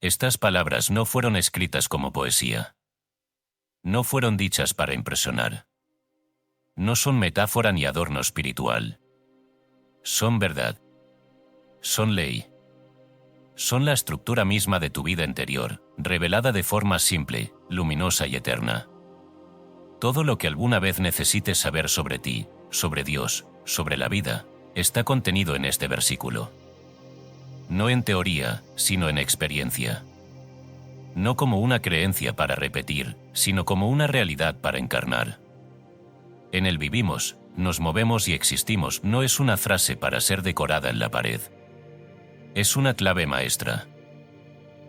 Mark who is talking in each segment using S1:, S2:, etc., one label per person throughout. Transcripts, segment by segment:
S1: Estas palabras no fueron escritas como poesía. No fueron dichas para impresionar. No son metáfora ni adorno espiritual. Son verdad. Son ley. Son la estructura misma de tu vida interior, revelada de forma simple, luminosa y eterna. Todo lo que alguna vez necesites saber sobre ti, sobre Dios, sobre la vida, está contenido en este versículo. No en teoría, sino en experiencia. No como una creencia para repetir, sino como una realidad para encarnar. En él vivimos, nos movemos y existimos no es una frase para ser decorada en la pared. Es una clave maestra.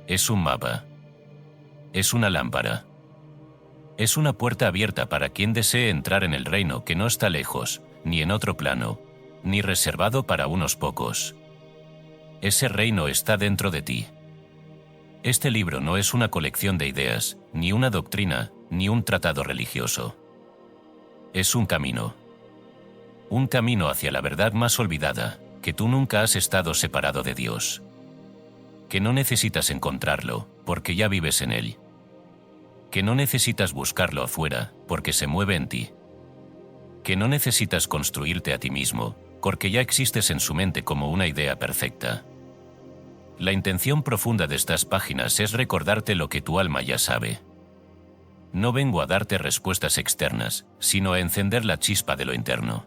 S1: Es un mapa. Es una lámpara. Es una puerta abierta para quien desee entrar en el reino que no está lejos, ni en otro plano, ni reservado para unos pocos. Ese reino está dentro de ti. Este libro no es una colección de ideas, ni una doctrina, ni un tratado religioso. Es un camino. Un camino hacia la verdad más olvidada, que tú nunca has estado separado de Dios. Que no necesitas encontrarlo, porque ya vives en él. Que no necesitas buscarlo afuera, porque se mueve en ti. Que no necesitas construirte a ti mismo, porque ya existes en su mente como una idea perfecta. La intención profunda de estas páginas es recordarte lo que tu alma ya sabe. No vengo a darte respuestas externas, sino a encender la chispa de lo interno.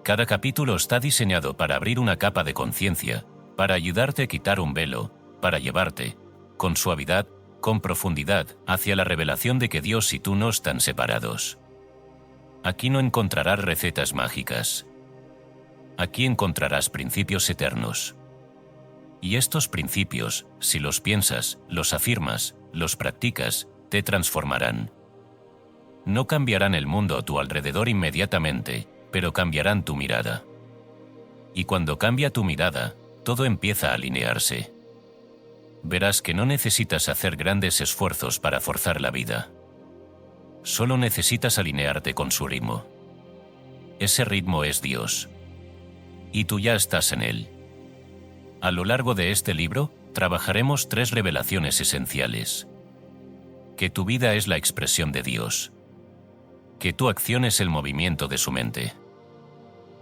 S1: Cada capítulo está diseñado para abrir una capa de conciencia, para ayudarte a quitar un velo, para llevarte, con suavidad, con profundidad, hacia la revelación de que Dios y tú no están separados. Aquí no encontrarás recetas mágicas. Aquí encontrarás principios eternos. Y estos principios, si los piensas, los afirmas, los practicas, te transformarán. No cambiarán el mundo a tu alrededor inmediatamente, pero cambiarán tu mirada. Y cuando cambia tu mirada, todo empieza a alinearse. Verás que no necesitas hacer grandes esfuerzos para forzar la vida. Solo necesitas alinearte con su ritmo. Ese ritmo es Dios. Y tú ya estás en él. A lo largo de este libro, trabajaremos 3 revelaciones esenciales. Que tu vida es la expresión de Dios. Que tu acción es el movimiento de su mente.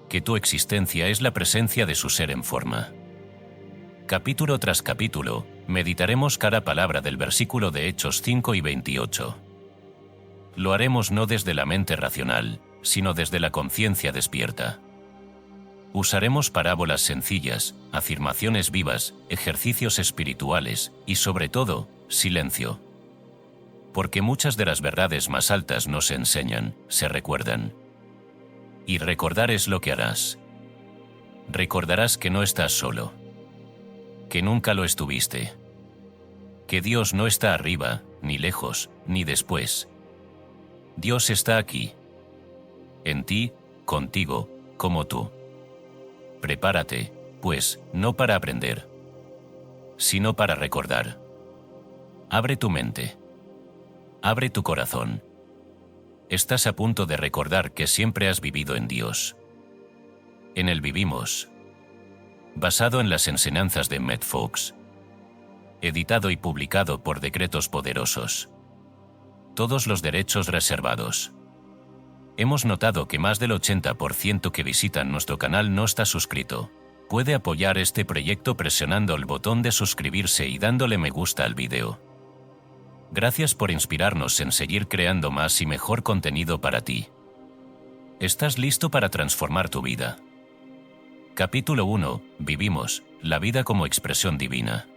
S1: Que tu existencia es la presencia de su ser en forma. Capítulo tras capítulo, meditaremos cada palabra del versículo de Hechos 5 y 28. Lo haremos no desde la mente racional, sino desde la conciencia despierta. Usaremos parábolas sencillas, afirmaciones vivas, ejercicios espirituales y, sobre todo, silencio. Porque muchas de las verdades más altas no se enseñan, se recuerdan. Y recordar es lo que harás. Recordarás que no estás solo. Que nunca lo estuviste. Que Dios no está arriba, ni lejos, ni después. Dios está aquí. En ti, contigo, como tú. Prepárate, pues, no para aprender, sino para recordar. Abre tu mente. Abre tu corazón. Estás a punto de recordar que siempre has vivido en Dios. En él vivimos. Basado en las enseñanzas de Emmett Fox. Editado y publicado por decretos poderosos. Todos los derechos reservados. Hemos notado que más del 80% que visitan nuestro canal no está suscrito. Puede apoyar este proyecto presionando el botón de suscribirse y dándole me gusta al vídeo. Gracias por inspirarnos en seguir creando más y mejor contenido para ti. ¿Estás listo para transformar tu vida? Capítulo 1. Vivimos, la vida como expresión divina.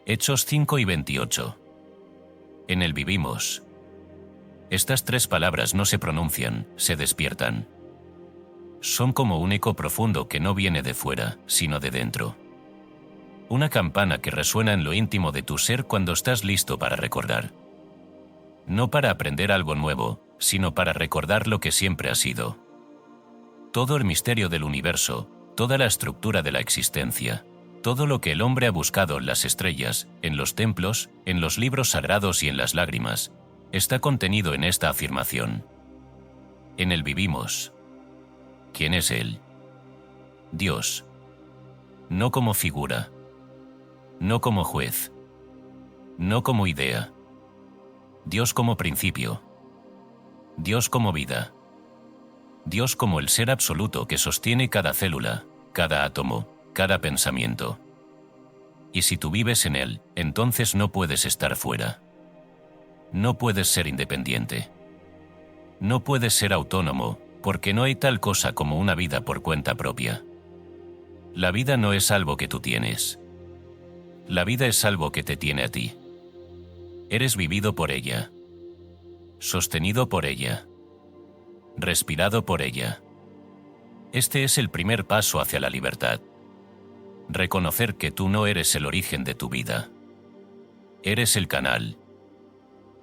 S1: Hechos 5 y 28. En él vivimos. Estas 3 palabras no se pronuncian, se despiertan. Son como un eco profundo que no viene de fuera, sino de dentro. Una campana que resuena en lo íntimo de tu ser cuando estás listo para recordar. No para aprender algo nuevo, sino para recordar lo que siempre ha sido. Todo el misterio del universo, toda la estructura de la existencia, todo lo que el hombre ha buscado en las estrellas, en los templos, en los libros sagrados y en las lágrimas, está contenido en esta afirmación. En él vivimos. ¿Quién es él? Dios. No como figura. No como juez. No como idea. Dios como principio. Dios como vida. Dios como el ser absoluto que sostiene cada célula, cada átomo, cada pensamiento. Y si tú vives en Él, entonces no puedes estar fuera. No puedes ser independiente. No puedes ser autónomo, porque no hay tal cosa como una vida por cuenta propia. La vida no es algo que tú tienes. La vida es algo que te tiene a ti. Eres vivido por ella. Sostenido por ella. Respirado por ella. Este es el primer paso hacia la libertad. Reconocer que tú no eres el origen de tu vida. Eres el canal.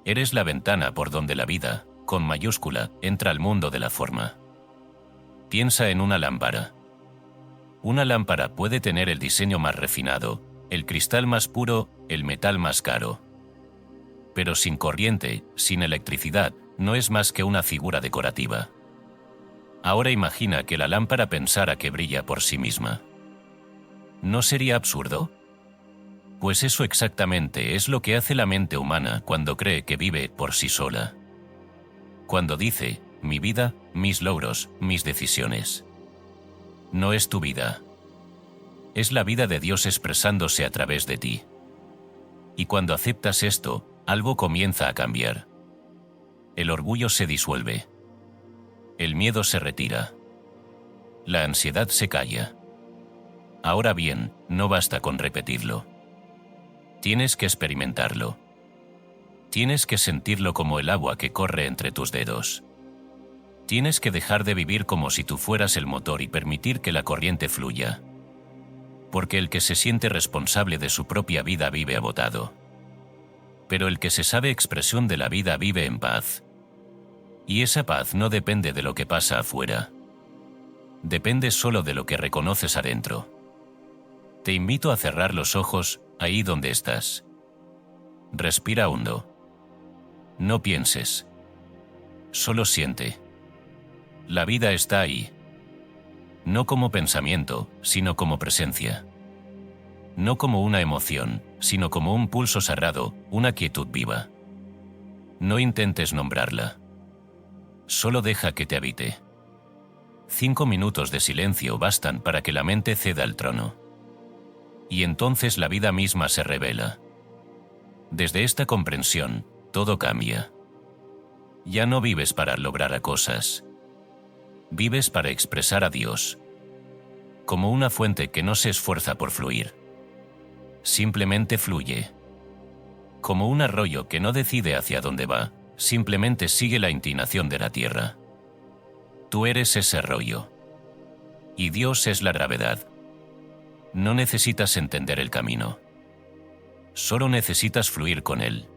S1: Eres la ventana por donde la vida, con mayúscula, entra al mundo de la forma. Piensa en una lámpara. Una lámpara puede tener el diseño más refinado, el cristal más puro, el metal más caro. Pero sin corriente, sin electricidad, no es más que una figura decorativa. Ahora imagina que la lámpara pensara que brilla por sí misma. ¿No sería absurdo? Pues eso exactamente es lo que hace la mente humana cuando cree que vive por sí sola. Cuando dice, mi vida, mis logros, mis decisiones. No es tu vida. Es la vida de Dios expresándose a través de ti. Y cuando aceptas esto, algo comienza a cambiar. El orgullo se disuelve. El miedo se retira. La ansiedad se calla. Ahora bien, no basta con repetirlo. Tienes que experimentarlo. Tienes que sentirlo como el agua que corre entre tus dedos. Tienes que dejar de vivir como si tú fueras el motor y permitir que la corriente fluya. Porque el que se siente responsable de su propia vida vive agotado. Pero el que se sabe expresión de la vida vive en paz. Y esa paz no depende de lo que pasa afuera. Depende solo de lo que reconoces adentro. Te invito a cerrar los ojos, ahí donde estás. Respira hondo. No pienses. Solo siente. La vida está ahí. No como pensamiento, sino como presencia. No como una emoción, sino como un pulso cerrado, una quietud viva. No intentes nombrarla. Solo deja que te habite. 5 minutos de silencio bastan para que la mente ceda el trono. Y entonces la vida misma se revela. Desde esta comprensión, todo cambia. Ya no vives para lograr a cosas. Vives para expresar a Dios. Como una fuente que no se esfuerza por fluir. Simplemente fluye. Como un arroyo que no decide hacia dónde va, simplemente sigue la inclinación de la tierra. Tú eres ese arroyo. Y Dios es la gravedad. No necesitas entender el camino. Solo necesitas fluir con él.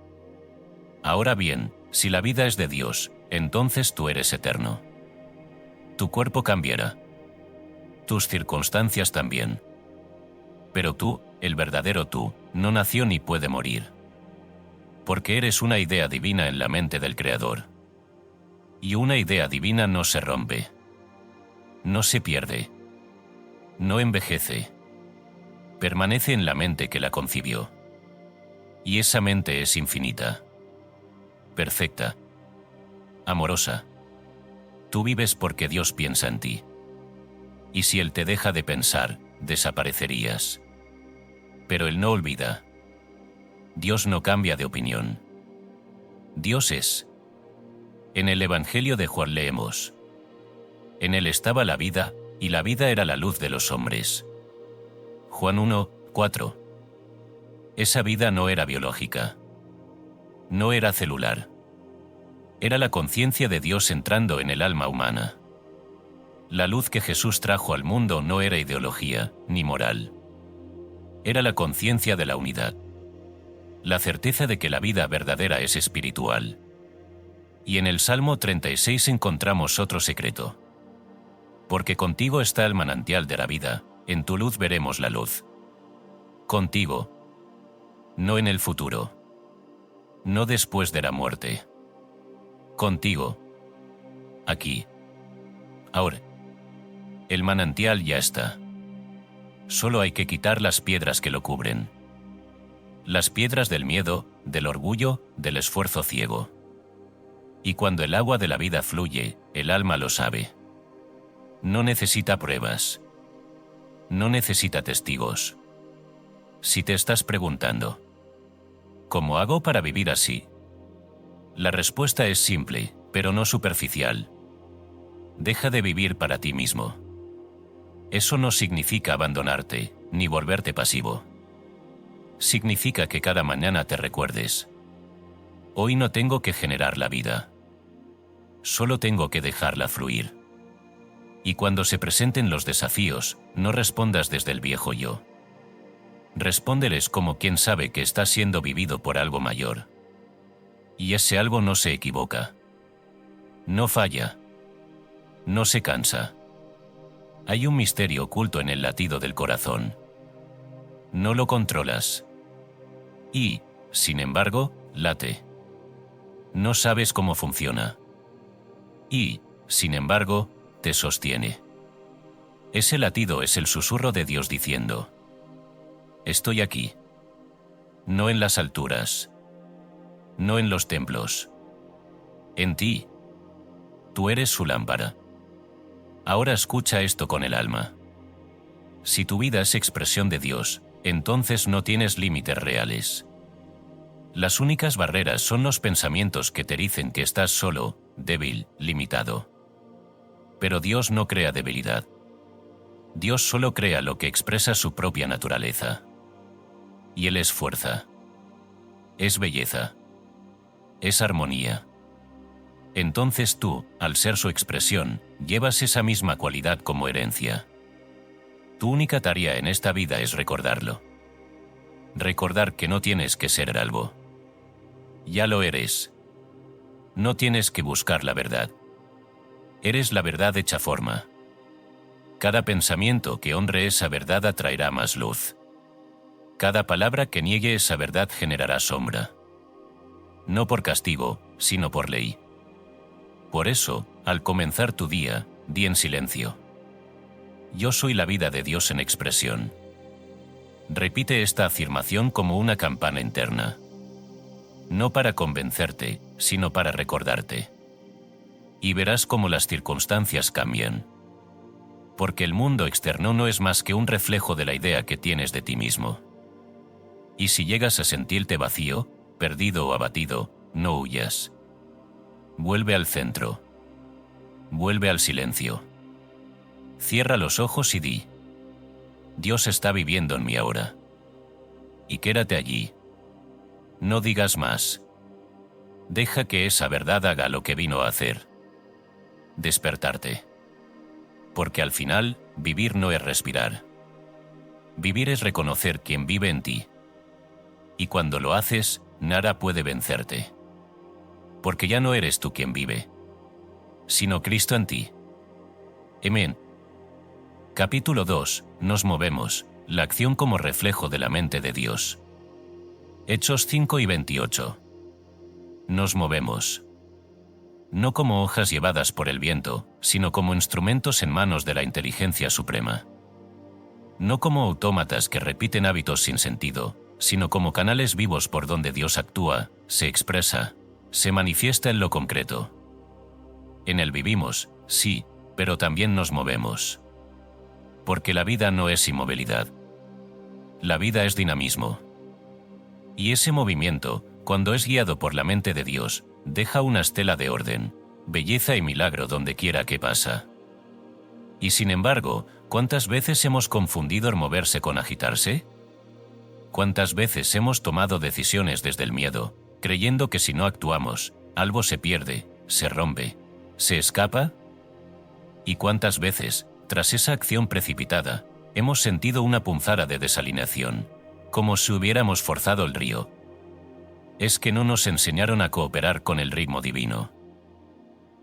S1: Ahora bien, si la vida es de Dios, entonces tú eres eterno. Tu cuerpo cambiará. Tus circunstancias también. Pero tú, el verdadero tú, no nació ni puede morir. Porque eres una idea divina en la mente del Creador. Y una idea divina no se rompe. No se pierde. No envejece. Permanece en la mente que la concibió. Y esa mente es infinita. Perfecta. Amorosa. Tú vives porque Dios piensa en ti. Y si Él te deja de pensar, desaparecerías. Pero Él no olvida. Dios no cambia de opinión. Dios es. En el Evangelio de Juan leemos: en Él estaba la vida, y la vida era la luz de los hombres. Juan 1, 4. Esa vida no era biológica. No era celular. Era la conciencia de Dios entrando en el alma humana. La luz que Jesús trajo al mundo no era ideología, ni moral. Era la conciencia de la unidad. La certeza de que la vida verdadera es espiritual. Y en el Salmo 36 encontramos otro secreto. Porque contigo está el manantial de la vida, en tu luz veremos la luz. Contigo. No en el futuro. No después de la muerte. Contigo. Aquí. Ahora. El manantial ya está. Solo hay que quitar las piedras que lo cubren. las piedras del miedo, del orgullo, del esfuerzo ciego. Y cuando el agua de la vida fluye, el alma lo sabe. No necesita pruebas. No necesita testigos. Si te estás preguntando, ¿cómo hago para vivir así? La respuesta es simple, pero no superficial. Deja de vivir para ti mismo. Eso no significa abandonarte, ni volverte pasivo. Significa que cada mañana te recuerdes: hoy no tengo que generar la vida. Solo tengo que dejarla fluir. Y cuando se presenten los desafíos, no respondas desde el viejo yo. Respóndeles como quien sabe que está siendo vivido por algo mayor. Y ese algo no se equivoca. No falla. No se cansa. Hay un misterio oculto en el latido del corazón. No lo controlas. Y, sin embargo, late. No sabes cómo funciona. Y, sin embargo, te sostiene. Ese latido es el susurro de Dios diciendo: estoy aquí. No en las alturas. No en los templos. En ti. Tú eres su lámpara. Ahora escucha esto con el alma. Si tu vida es expresión de Dios, entonces no tienes límites reales. Las únicas barreras son los pensamientos que te dicen que estás solo, débil, limitado. Pero Dios no crea debilidad. Dios solo crea lo que expresa su propia naturaleza. Y Él es fuerza. Es belleza. Es armonía. Entonces tú, al ser su expresión, llevas esa misma cualidad como herencia. Tu única tarea en esta vida es recordarlo. Recordar que no tienes que ser algo. Ya lo eres. No tienes que buscar la verdad. Eres la verdad hecha forma. Cada pensamiento que honre esa verdad atraerá más luz. Cada palabra que niegue esa verdad generará sombra. No por castigo, sino por ley. Por eso, al comenzar tu día, di en silencio: yo soy la vida de Dios en expresión. Repite esta afirmación como una campana interna. No para convencerte, sino para recordarte. Y verás cómo las circunstancias cambian. Porque el mundo externo no es más que un reflejo de la idea que tienes de ti mismo. Y si llegas a sentirte vacío, perdido o abatido, no huyas. Vuelve al centro. Vuelve al silencio. Cierra los ojos y di: Dios está viviendo en mí ahora. Y quédate allí. No digas más. Deja que esa verdad haga lo que vino a hacer: despertarte. Porque al final, vivir no es respirar. Vivir es reconocer quién vive en ti. Y cuando lo haces, nada puede vencerte. Porque ya no eres tú quien vive, sino Cristo en ti. Amén. Capítulo 2. Nos movemos, la acción como reflejo de la mente de Dios. Hechos 5 y 28. Nos movemos. No como hojas llevadas por el viento, sino como instrumentos en manos de la inteligencia suprema. No como autómatas que repiten hábitos sin sentido, sino como canales vivos por donde Dios actúa, se expresa, se manifiesta en lo concreto. En Él vivimos, sí, pero también nos movemos. Porque la vida no es inmovilidad. La vida es dinamismo. Y ese movimiento, cuando es guiado por la mente de Dios, deja una estela de orden, belleza y milagro donde quiera que pasa. Y sin embargo, ¿cuántas veces hemos confundido el moverse con agitarse? ¿Cuántas veces hemos tomado decisiones desde el miedo, creyendo que si no actuamos, algo se pierde, se rompe, se escapa? ¿Y cuántas veces, tras esa acción precipitada, hemos sentido una punzada de desalineación, como si hubiéramos forzado el río? Es que no nos enseñaron a cooperar con el ritmo divino.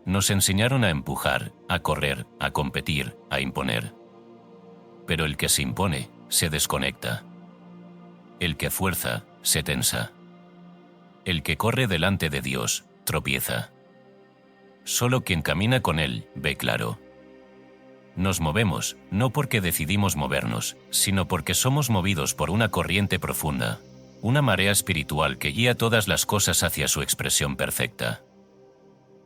S1: Nos enseñaron a empujar, a correr, a competir, a imponer. Pero el que se impone, se desconecta. El que fuerza, se tensa. El que corre delante de Dios, tropieza. Solo quien camina con Él, ve claro. Nos movemos, no porque decidimos movernos, sino porque somos movidos por una corriente profunda. Una marea espiritual que guía todas las cosas hacia su expresión perfecta.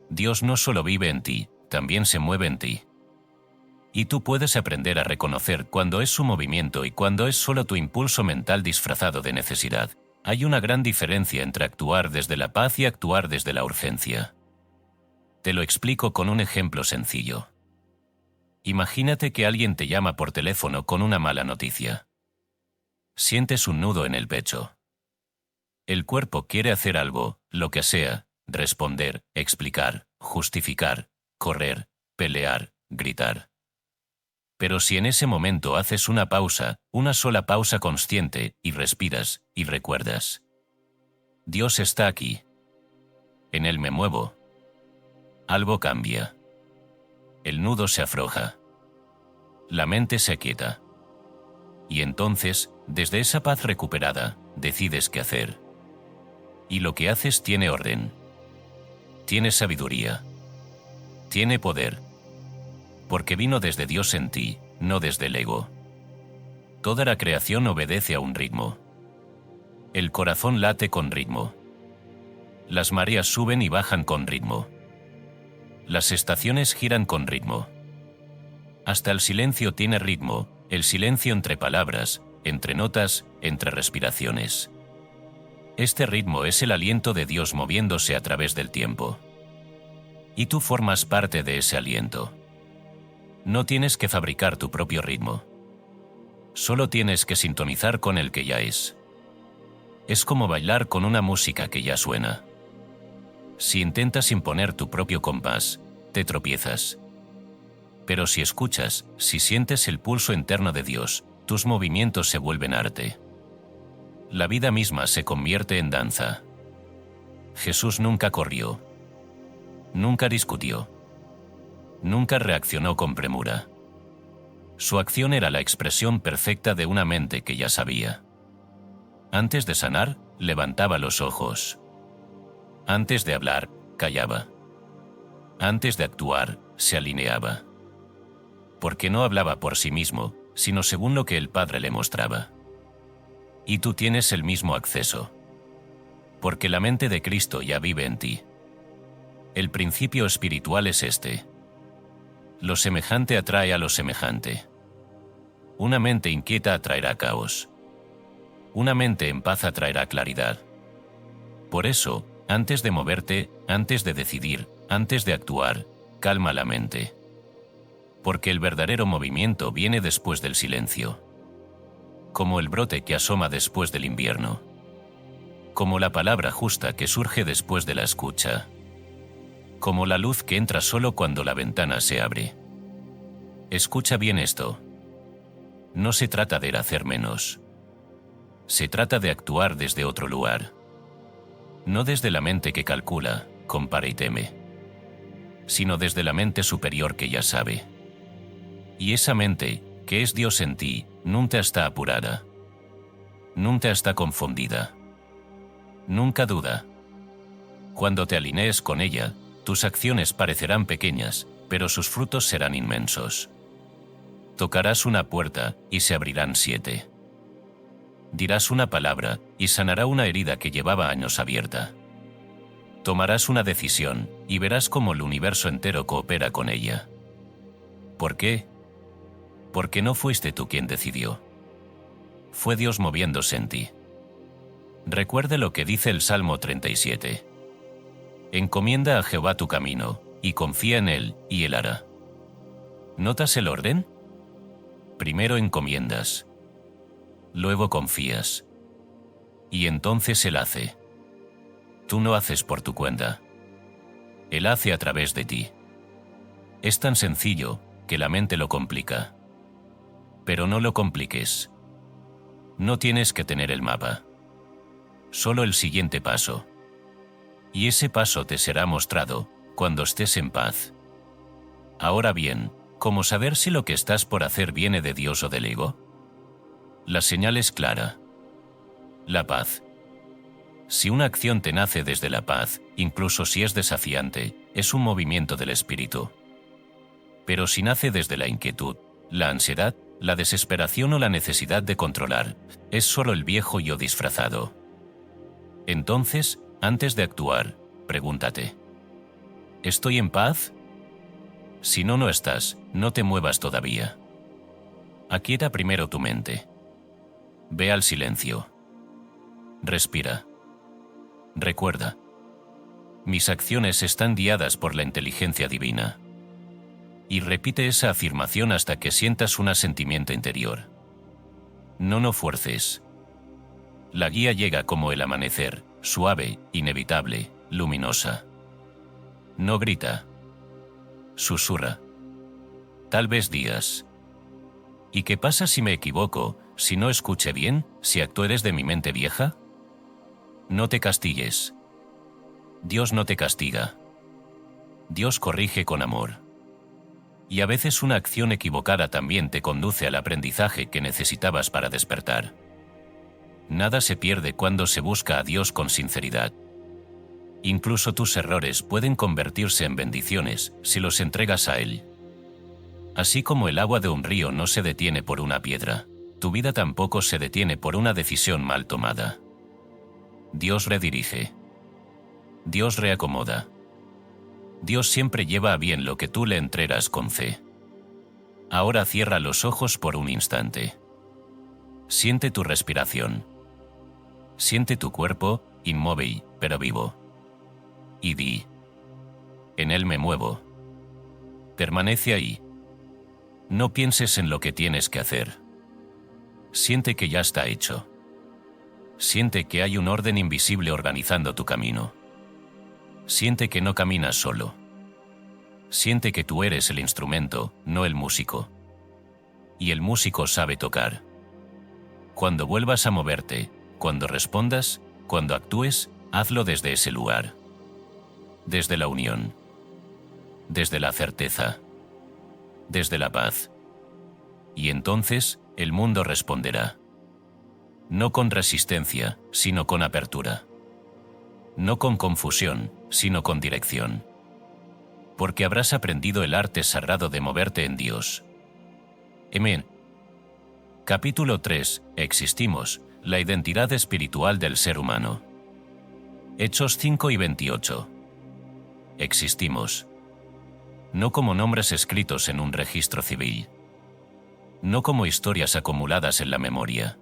S1: Dios no solo vive en ti, también se mueve en ti. Y tú puedes aprender a reconocer cuando es su movimiento y cuando es solo tu impulso mental disfrazado de necesidad. Hay una gran diferencia entre actuar desde la paz y actuar desde la urgencia. Te lo explico con un ejemplo sencillo. Imagínate que alguien te llama por teléfono con una mala noticia. Sientes un nudo en el pecho. El cuerpo quiere hacer algo, lo que sea, responder, explicar, justificar, correr, pelear, gritar. Pero si en ese momento haces una pausa, una sola pausa consciente, y respiras, y recuerdas: Dios está aquí. En Él me muevo. Algo cambia. El nudo se afloja. La mente se aquieta. Y entonces, desde esa paz recuperada, decides qué hacer. Y lo que haces tiene orden. Tiene sabiduría. Tiene poder. Porque vino desde Dios en ti, no desde el ego. Toda la creación obedece a un ritmo. El corazón late con ritmo. Las mareas suben y bajan con ritmo. Las estaciones giran con ritmo. Hasta el silencio tiene ritmo, el silencio entre palabras, entre notas, entre respiraciones. Este ritmo es el aliento de Dios moviéndose a través del tiempo. Y tú formas parte de ese aliento. No tienes que fabricar tu propio ritmo. Solo tienes que sintonizar con el que ya es. Es como bailar con una música que ya suena. Si intentas imponer tu propio compás, te tropiezas. Pero si escuchas, si sientes el pulso interno de Dios, tus movimientos se vuelven arte. La vida misma se convierte en danza. Jesús nunca corrió. Nunca discutió. Nunca reaccionó con premura. Su acción era la expresión perfecta de una mente que ya sabía. Antes de sanar, levantaba los ojos. Antes de hablar, callaba. Antes de actuar, se alineaba. Porque no hablaba por sí mismo, sino según lo que el Padre le mostraba. Y tú tienes el mismo acceso. Porque la mente de Cristo ya vive en ti. El principio espiritual es este. Lo semejante atrae a lo semejante. Una mente inquieta atraerá caos. Una mente en paz atraerá claridad. Por eso, antes de moverte, antes de decidir, antes de actuar, calma la mente. Porque el verdadero movimiento viene después del silencio. Como el brote que asoma después del invierno. Como la palabra justa que surge después de la escucha. Como la luz que entra solo cuando la ventana se abre. Escucha bien esto. No se trata de hacer menos. Se trata de actuar desde otro lugar. No desde la mente que calcula, compara y teme, sino desde la mente superior que ya sabe. Y esa mente, que es Dios en ti, nunca está apurada. Nunca está confundida. Nunca duda. Cuando te alinees con ella, tus acciones parecerán pequeñas, pero sus frutos serán inmensos. Tocarás una puerta, y se abrirán 7. Dirás una palabra, y sanará una herida que llevaba años abierta. Tomarás una decisión, y verás cómo el universo entero coopera con ella. ¿Por qué? Porque no fuiste tú quien decidió. Fue Dios moviéndose en ti. Recuerde lo que dice el Salmo 37. Encomienda a Jehová tu camino, y confía en Él, y Él hará. ¿Notas el orden? Primero encomiendas. Luego confías. Y entonces Él hace. Tú no haces por tu cuenta. Él hace a través de ti. Es tan sencillo que la mente lo complica. Pero no lo compliques. No tienes que tener el mapa. Solo el siguiente paso. Y ese paso te será mostrado cuando estés en paz. Ahora bien, ¿cómo saber si lo que estás por hacer viene de Dios o del ego? La señal es clara. La paz. Si una acción te nace desde la paz, incluso si es desafiante, es un movimiento del espíritu. Pero si nace desde la inquietud, la ansiedad, la desesperación o la necesidad de controlar, es solo el viejo yo disfrazado. Entonces, antes de actuar, pregúntate: ¿estoy en paz? Si no, no estás, no te muevas todavía. Aquieta primero tu mente. Ve al silencio. Respira. Recuerda: mis acciones están guiadas por la inteligencia divina. Y repite esa afirmación hasta que sientas un asentimiento interior. No fuerces. La guía llega como el amanecer, suave, inevitable, luminosa. No grita. Susurra. Tal vez digas: ¿y qué pasa si me equivoco, si no escuché bien, si actué desde mi mente vieja? No te castigues. Dios no te castiga. Dios corrige con amor. Y a veces una acción equivocada también te conduce al aprendizaje que necesitabas para despertar. Nada se pierde cuando se busca a Dios con sinceridad. Incluso tus errores pueden convertirse en bendiciones si los entregas a Él. Así como el agua de un río no se detiene por una piedra, tu vida tampoco se detiene por una decisión mal tomada. Dios redirige. Dios reacomoda. Dios siempre lleva a bien lo que tú le entregas con fe. Ahora cierra los ojos por un instante. Siente tu respiración. Siente tu cuerpo, inmóvil, pero vivo. Y di: en él me muevo. Permanece ahí. No pienses en lo que tienes que hacer. Siente que ya está hecho. Siente que hay un orden invisible organizando tu camino. Siente que no caminas solo. Siente que tú eres el instrumento, no el músico. Y el músico sabe tocar. Cuando vuelvas a moverte, cuando respondas, cuando actúes, hazlo desde ese lugar. Desde la unión. Desde la certeza. Desde la paz. Y entonces, el mundo responderá. No con resistencia, sino con apertura. No con confusión, sino con dirección. Porque habrás aprendido el arte sagrado de moverte en Dios. Amén. Capítulo 3. Existimos, la identidad espiritual del ser humano. Hechos 5 y 28. Existimos. No como nombres escritos en un registro civil. No como historias acumuladas en la memoria.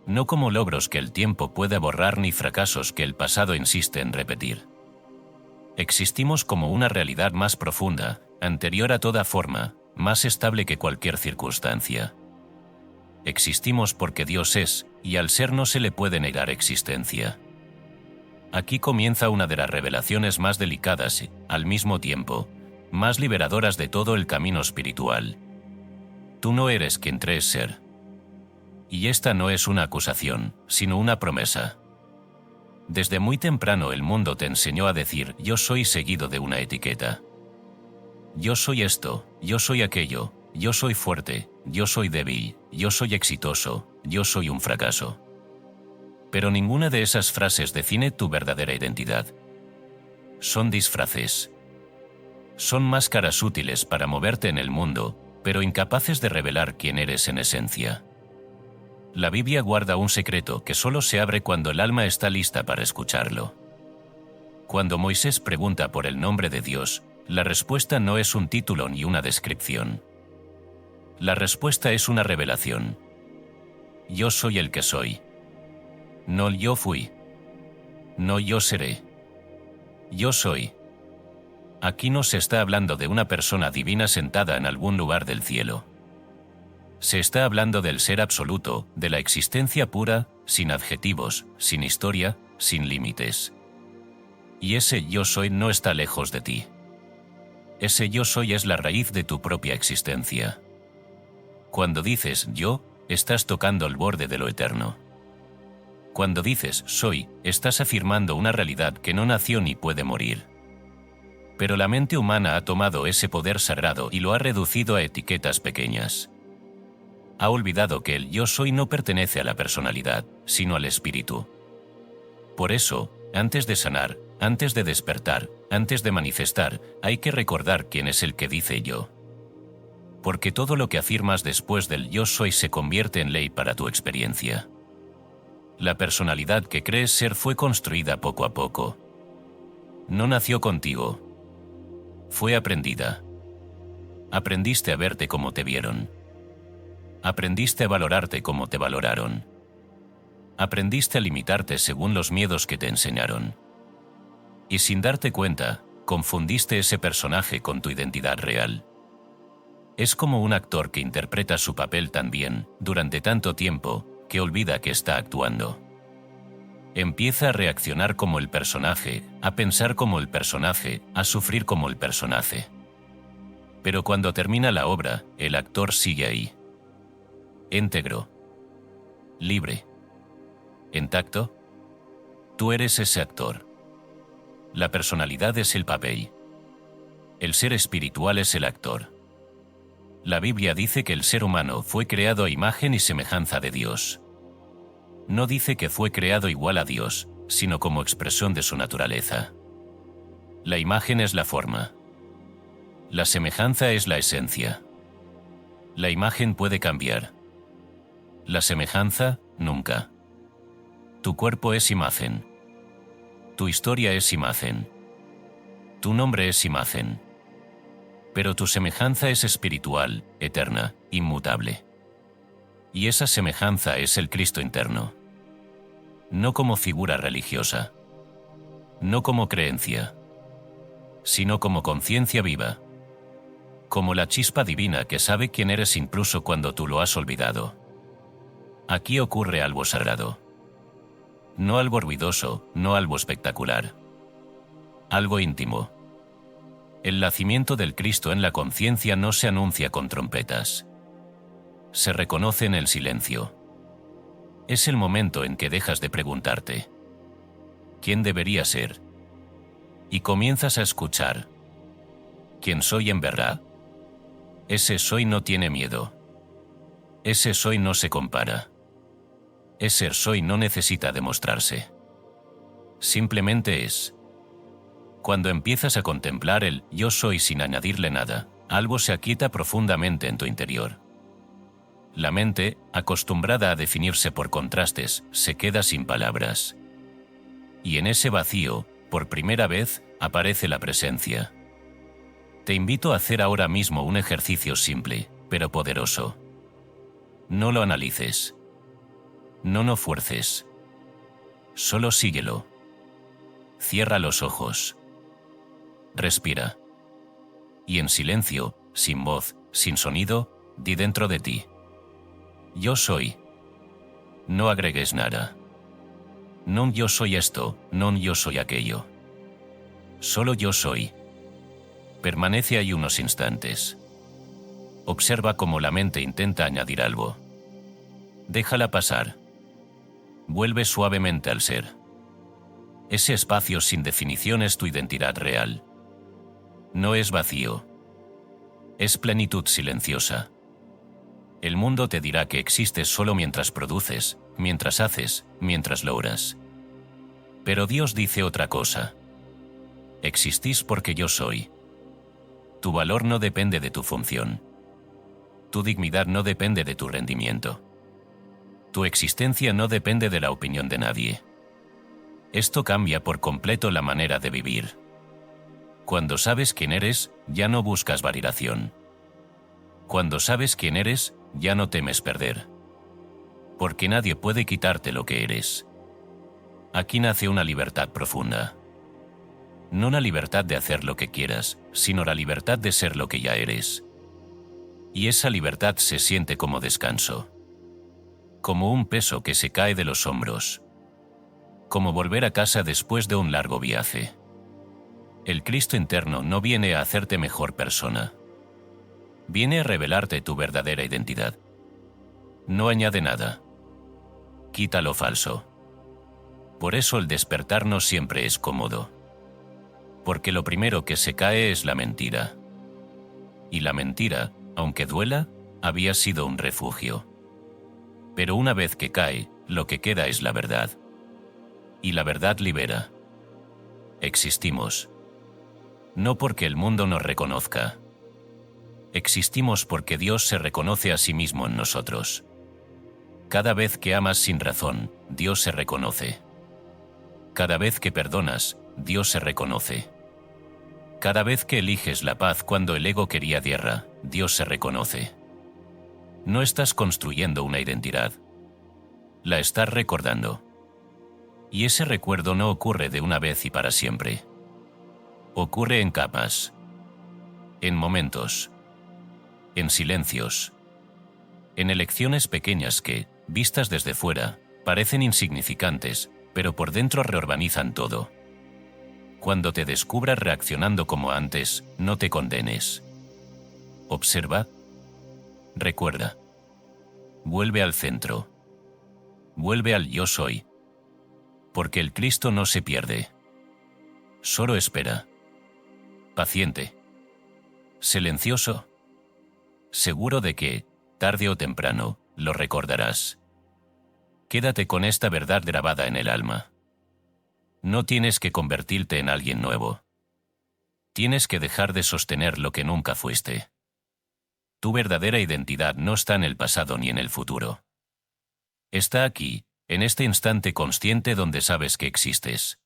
S1: No como logros que el tiempo puede borrar ni fracasos que el pasado insiste en repetir. Existimos como una realidad más profunda, anterior a toda forma, más estable que cualquier circunstancia. Existimos porque Dios es, y al ser no se le puede negar existencia. Aquí comienza una de las revelaciones más delicadas y, al mismo tiempo, más liberadoras de todo el camino espiritual. Tú no eres quien crees ser. Y esta no es una acusación, sino una promesa. Desde muy temprano el mundo te enseñó a decir yo soy seguido de una etiqueta. Yo soy esto, yo soy aquello, yo soy fuerte, yo soy débil, yo soy exitoso, yo soy un fracaso. Pero ninguna de esas frases define tu verdadera identidad. Son disfraces. Son máscaras útiles para moverte en el mundo, pero incapaces de revelar quién eres en esencia. La Biblia guarda un secreto que solo se abre cuando el alma está lista para escucharlo. Cuando Moisés pregunta por el nombre de Dios, la respuesta no es un título ni una descripción. La respuesta es una revelación. Yo soy el que soy. No yo fui. No yo seré. Yo soy. Aquí no se está hablando de una persona divina sentada en algún lugar del cielo. Se está hablando del ser absoluto, de la existencia pura, sin adjetivos, sin historia, sin límites. Y ese yo soy no está lejos de ti. Ese yo soy es la raíz de tu propia existencia. Cuando dices yo, estás tocando el borde de lo eterno. Cuando dices soy, estás afirmando una realidad que no nació ni puede morir. Pero la mente humana ha tomado ese poder sagrado y lo ha reducido a etiquetas pequeñas. Ha olvidado que el yo soy no pertenece a la personalidad, sino al espíritu. Por eso, antes de sanar, antes de despertar, antes de manifestar, hay que recordar quién es el que dice yo. Porque todo lo que afirmas después del yo soy se convierte en ley para tu experiencia. La personalidad que crees ser fue construida poco a poco. No nació contigo. Fue aprendida. Aprendiste a verte como te vieron. Aprendiste a valorarte como te valoraron. Aprendiste a limitarte según los miedos que te enseñaron. Y sin darte cuenta, confundiste ese personaje con tu identidad real. Es como un actor que interpreta su papel tan bien, durante tanto tiempo, que olvida que está actuando. Empieza a reaccionar como el personaje, a pensar como el personaje, a sufrir como el personaje. Pero cuando termina la obra, el actor sigue ahí. Íntegro. Libre. Intacto. Tú eres ese actor. La personalidad es el papel. El ser espiritual es el actor. La Biblia dice que el ser humano fue creado a imagen y semejanza de Dios. No dice que fue creado igual a Dios, sino como expresión de su naturaleza. La imagen es la forma. La semejanza es la esencia. La imagen puede cambiar. La semejanza, nunca. Tu cuerpo es imagen. Tu historia es imagen. Tu nombre es imagen. Pero tu semejanza es espiritual, eterna, inmutable. Y esa semejanza es el Cristo interno. No como figura religiosa. No como creencia. Sino como conciencia viva. Como la chispa divina que sabe quién eres incluso cuando tú lo has olvidado. Aquí ocurre algo sagrado. No algo ruidoso, no algo espectacular. Algo íntimo. El nacimiento del Cristo en la conciencia no se anuncia con trompetas. Se reconoce en el silencio. Es el momento en que dejas de preguntarte ¿quién debería ser? Y comienzas a escuchar ¿quién soy en verdad? Ese soy no tiene miedo. Ese soy no se compara. Ese soy no necesita demostrarse. Simplemente es. Cuando empiezas a contemplar el yo soy sin añadirle nada, algo se aquieta profundamente en tu interior. La mente, acostumbrada a definirse por contrastes, se queda sin palabras. Y en ese vacío, por primera vez, aparece la presencia. Te invito a hacer ahora mismo un ejercicio simple, pero poderoso. No lo analices. No fuerces. Solo síguelo. Cierra los ojos. Respira. Y en silencio, sin voz, sin sonido, di dentro de ti. Yo soy. No agregues nada. No yo soy esto, no yo soy aquello. Solo yo soy. Permanece ahí unos instantes. Observa cómo la mente intenta añadir algo. Déjala pasar. Vuelve suavemente al ser. Ese espacio sin definición es tu identidad real. No es vacío. Es plenitud silenciosa. El mundo te dirá que existes solo mientras produces, mientras haces, mientras logras. Pero Dios dice otra cosa. Existís porque yo soy. Tu valor no depende de tu función. Tu dignidad no depende de tu rendimiento. Tu existencia no depende de la opinión de nadie. Esto cambia por completo la manera de vivir. Cuando sabes quién eres, ya no buscas validación. Cuando sabes quién eres, ya no temes perder. Porque nadie puede quitarte lo que eres. Aquí nace una libertad profunda. No la libertad de hacer lo que quieras, sino la libertad de ser lo que ya eres. Y esa libertad se siente como descanso. Como un peso que se cae de los hombros. Como volver a casa después de un largo viaje. El Cristo interno no viene a hacerte mejor persona. Viene a revelarte tu verdadera identidad. No añade nada. Quita lo falso. Por eso el despertar no siempre es cómodo. Porque lo primero que se cae es la mentira. Y la mentira, aunque duela, había sido un refugio. Pero una vez que cae, lo que queda es la verdad. Y la verdad libera. Existimos. No porque el mundo nos reconozca. Existimos porque Dios se reconoce a sí mismo en nosotros. Cada vez que amas sin razón, Dios se reconoce. Cada vez que perdonas, Dios se reconoce. Cada vez que eliges la paz cuando el ego quería guerra, Dios se reconoce. No estás construyendo una identidad. La estás recordando. Y ese recuerdo no ocurre de una vez y para siempre. Ocurre en capas. En momentos. En silencios. En elecciones pequeñas que, vistas desde fuera, parecen insignificantes, pero por dentro reorganizan todo. Cuando te descubras reaccionando como antes, no te condenes. Observa. Recuerda. Vuelve al centro. Vuelve al yo soy. Porque el Cristo no se pierde. Solo espera. Paciente. Silencioso. Seguro de que, tarde o temprano, lo recordarás. Quédate con esta verdad grabada en el alma. No tienes que convertirte en alguien nuevo. Tienes que dejar de sostener lo que nunca fuiste. Tu verdadera identidad no está en el pasado ni en el futuro. Está aquí, en este instante consciente donde sabes que existes.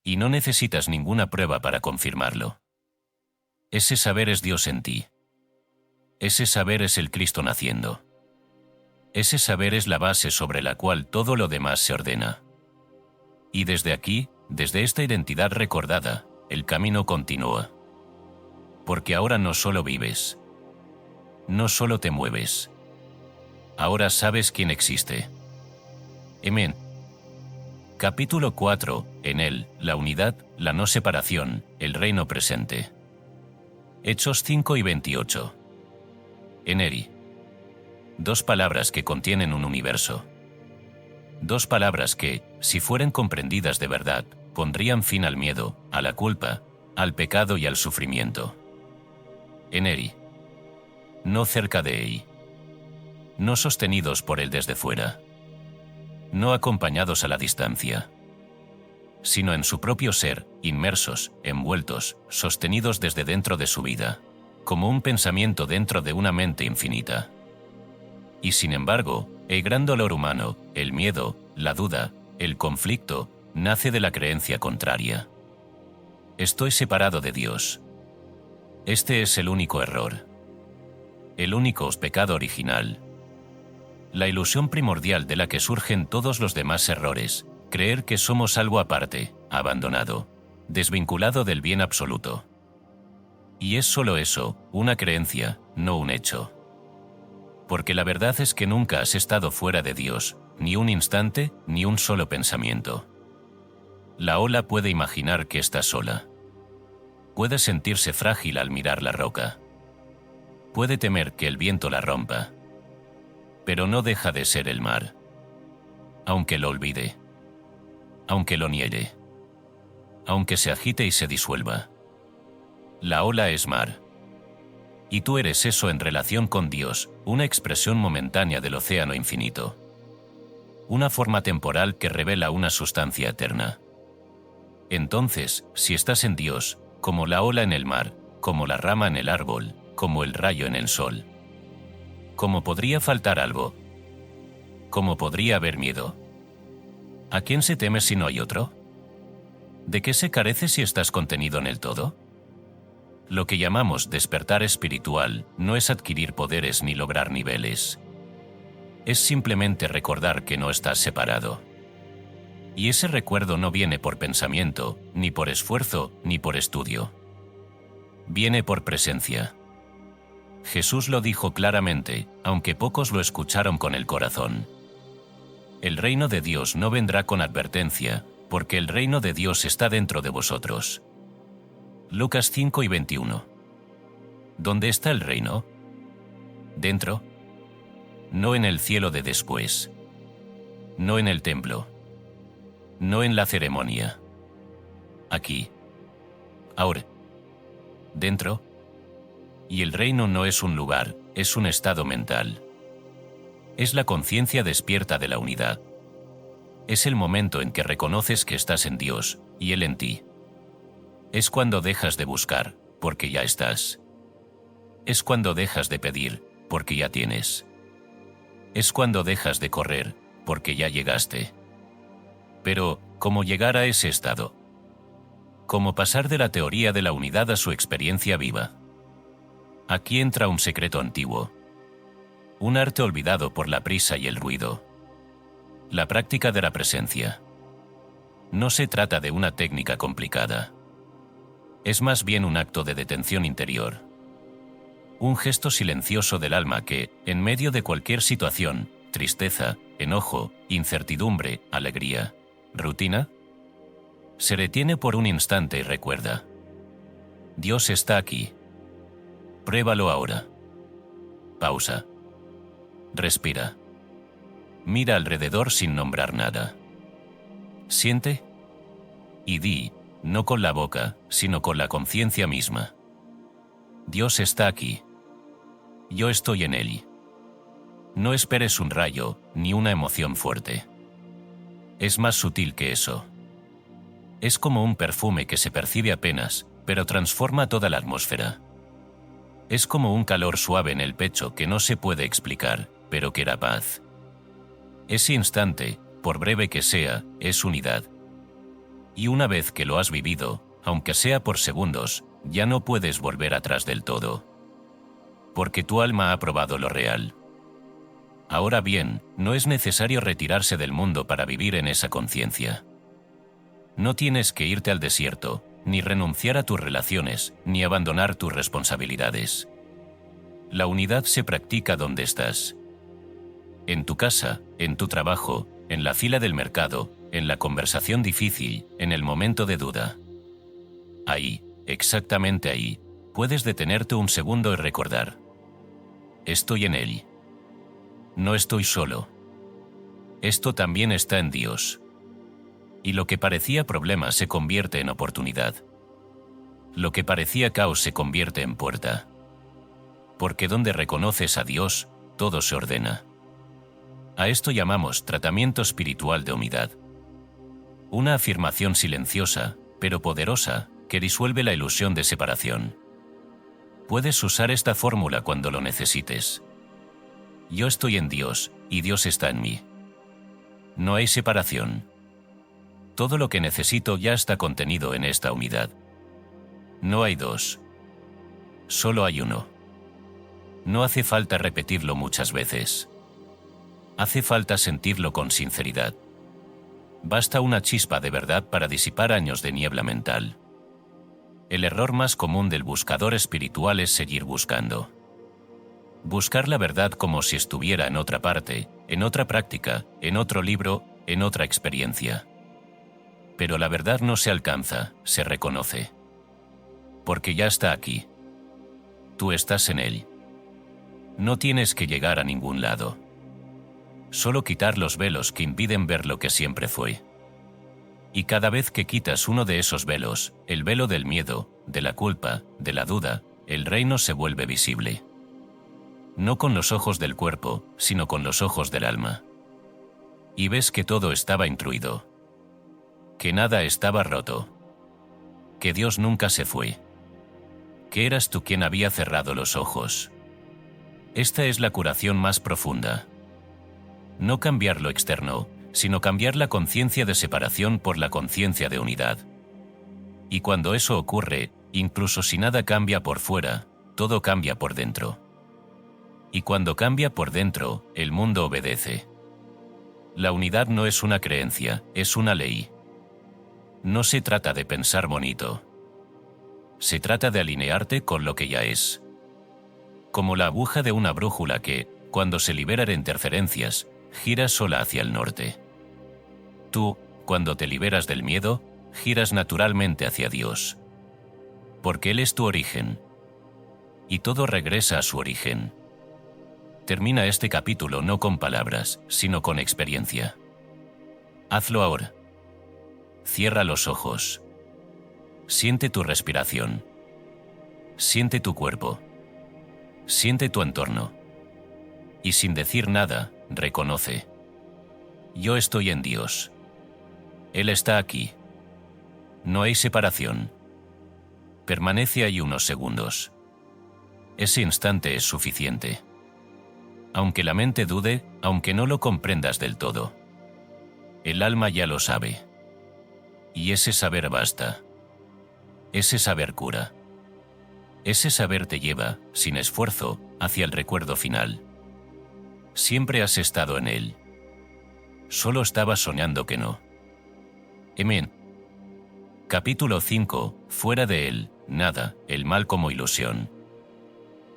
S1: Y no necesitas ninguna prueba para confirmarlo. Ese saber es Dios en ti. Ese saber es el Cristo naciendo. Ese saber es la base sobre la cual todo lo demás se ordena. Y desde aquí, desde esta identidad recordada, el camino continúa. Porque ahora no solo vives. No solo te mueves. Ahora sabes quién existe. Amén. Capítulo 4. En él, la unidad, la no separación, el reino presente. Hechos 5 y 28. Eneri. Dos palabras que contienen un universo. Dos palabras que, si fueran comprendidas de verdad, pondrían fin al miedo, a la culpa, al pecado y al sufrimiento. Eneri. No cerca de él. No sostenidos por él desde fuera. No acompañados a la distancia. Sino en su propio ser, inmersos, envueltos, sostenidos desde dentro de su vida, como un pensamiento dentro de una mente infinita. Y sin embargo, el gran dolor humano, el miedo, la duda, el conflicto, nace de la creencia contraria. Estoy separado de Dios. Este es el único error. El único pecado original. La ilusión primordial de la que surgen todos los demás errores, creer que somos algo aparte, abandonado, desvinculado del bien absoluto. Y es solo eso, una creencia, no un hecho. Porque la verdad es que nunca has estado fuera de Dios, ni un instante, ni un solo pensamiento. La ola puede imaginar que está sola. Puede sentirse frágil al mirar la roca. Puede temer que el viento la rompa. Pero no deja de ser el mar. Aunque lo olvide. Aunque lo niegue. Aunque se agite y se disuelva. La ola es mar. Y tú eres eso en relación con Dios, una expresión momentánea del océano infinito. Una forma temporal que revela una sustancia eterna. Entonces, si estás en Dios, como la ola en el mar, como la rama en el árbol, como el rayo en el sol. ¿Cómo podría faltar algo? ¿Cómo podría haber miedo? ¿A quién se teme si no hay otro? ¿De qué se carece si estás contenido en el todo? Lo que llamamos despertar espiritual no es adquirir poderes ni lograr niveles. Es simplemente recordar que no estás separado. Y ese recuerdo no viene por pensamiento, ni por esfuerzo, ni por estudio. Viene por presencia. Jesús lo dijo claramente, aunque pocos lo escucharon con el corazón. El reino de Dios no vendrá con advertencia, porque el reino de Dios está dentro de vosotros. Lucas 5 y 21. ¿Dónde está el reino? ¿Dentro? No en el cielo de después. No en el templo. No en la ceremonia. Aquí. Ahora. Dentro. Y el reino no es un lugar, es un estado mental. Es la conciencia despierta de la unidad. Es el momento en que reconoces que estás en Dios, y Él en ti. Es cuando dejas de buscar, porque ya estás. Es cuando dejas de pedir, porque ya tienes. Es cuando dejas de correr, porque ya llegaste. Pero, ¿cómo llegar a ese estado? ¿Cómo pasar de la teoría de la unidad a su experiencia viva? Aquí entra un secreto antiguo. Un arte olvidado por la prisa y el ruido. La práctica de la presencia. No se trata de una técnica complicada. Es más bien un acto de detención interior. Un gesto silencioso del alma que, en medio de cualquier situación, tristeza, enojo, incertidumbre, alegría, rutina, se detiene por un instante y recuerda: Dios está aquí. Pruébalo ahora. Pausa. Respira. Mira alrededor sin nombrar nada. Siente y di, no con la boca, sino con la conciencia misma: Dios está aquí. Yo estoy en él. No esperes un rayo, ni una emoción fuerte. Es más sutil que eso. Es como un perfume que se percibe apenas, pero transforma toda la atmósfera. Es como un calor suave en el pecho que no se puede explicar, pero que da paz. Ese instante, por breve que sea, es unidad. Y una vez que lo has vivido, aunque sea por segundos, ya no puedes volver atrás del todo. Porque tu alma ha probado lo real. Ahora bien, no es necesario retirarse del mundo para vivir en esa conciencia. No tienes que irte al desierto, ni renunciar a tus relaciones, ni abandonar tus responsabilidades. La unidad se practica donde estás. En tu casa, en tu trabajo, en la fila del mercado, en la conversación difícil, en el momento de duda. Ahí, exactamente ahí, puedes detenerte un segundo y recordar: estoy en él. No estoy solo. Esto también está en Dios. Y lo que parecía problema se convierte en oportunidad. Lo que parecía caos se convierte en puerta. Porque donde reconoces a Dios, todo se ordena. A esto llamamos tratamiento espiritual de unidad. Una afirmación silenciosa, pero poderosa, que disuelve la ilusión de separación. Puedes usar esta fórmula cuando lo necesites. Yo estoy en Dios, y Dios está en mí. No hay separación. Todo lo que necesito ya está contenido en esta unidad. No hay dos. Solo hay uno. No hace falta repetirlo muchas veces. Hace falta sentirlo con sinceridad. Basta una chispa de verdad para disipar años de niebla mental. El error más común del buscador espiritual es seguir buscando. Buscar la verdad como si estuviera en otra parte, en otra práctica, en otro libro, en otra experiencia. Pero la verdad no se alcanza, se reconoce. Porque ya está aquí. Tú estás en él. No tienes que llegar a ningún lado. Solo quitar los velos que impiden ver lo que siempre fue. Y cada vez que quitas uno de esos velos, el velo del miedo, de la culpa, de la duda, el reino se vuelve visible. No con los ojos del cuerpo, sino con los ojos del alma. Y ves que todo estaba intruido. Que nada estaba roto. Que Dios nunca se fue. Que eras tú quien había cerrado los ojos. Esta es la curación más profunda. No cambiar lo externo, sino cambiar la conciencia de separación por la conciencia de unidad. Y cuando eso ocurre, incluso si nada cambia por fuera, todo cambia por dentro. Y cuando cambia por dentro, el mundo obedece. La unidad no es una creencia, es una ley. No se trata de pensar bonito. Se trata de alinearte con lo que ya es. Como la aguja de una brújula que, cuando se libera de interferencias, gira sola hacia el norte. Tú, cuando te liberas del miedo, giras naturalmente hacia Dios. Porque Él es tu origen. Y todo regresa a su origen. Termina este capítulo no con palabras, sino con experiencia. Hazlo ahora. Cierra los ojos. Siente tu respiración. Siente tu cuerpo. Siente tu entorno. Y sin decir nada, reconoce: yo estoy en Dios. Él está aquí. No hay separación. Permanece ahí unos segundos. Ese instante es suficiente. aunque la mente dude, aunque no lo comprendas del todo. El alma ya lo sabe. Y ese saber basta. Ese saber cura. Ese saber te lleva, sin esfuerzo, hacia el recuerdo final. Siempre has estado en él. Solo estabas soñando que no. Amén. Capítulo 5. Fuera de él, nada, el mal como ilusión.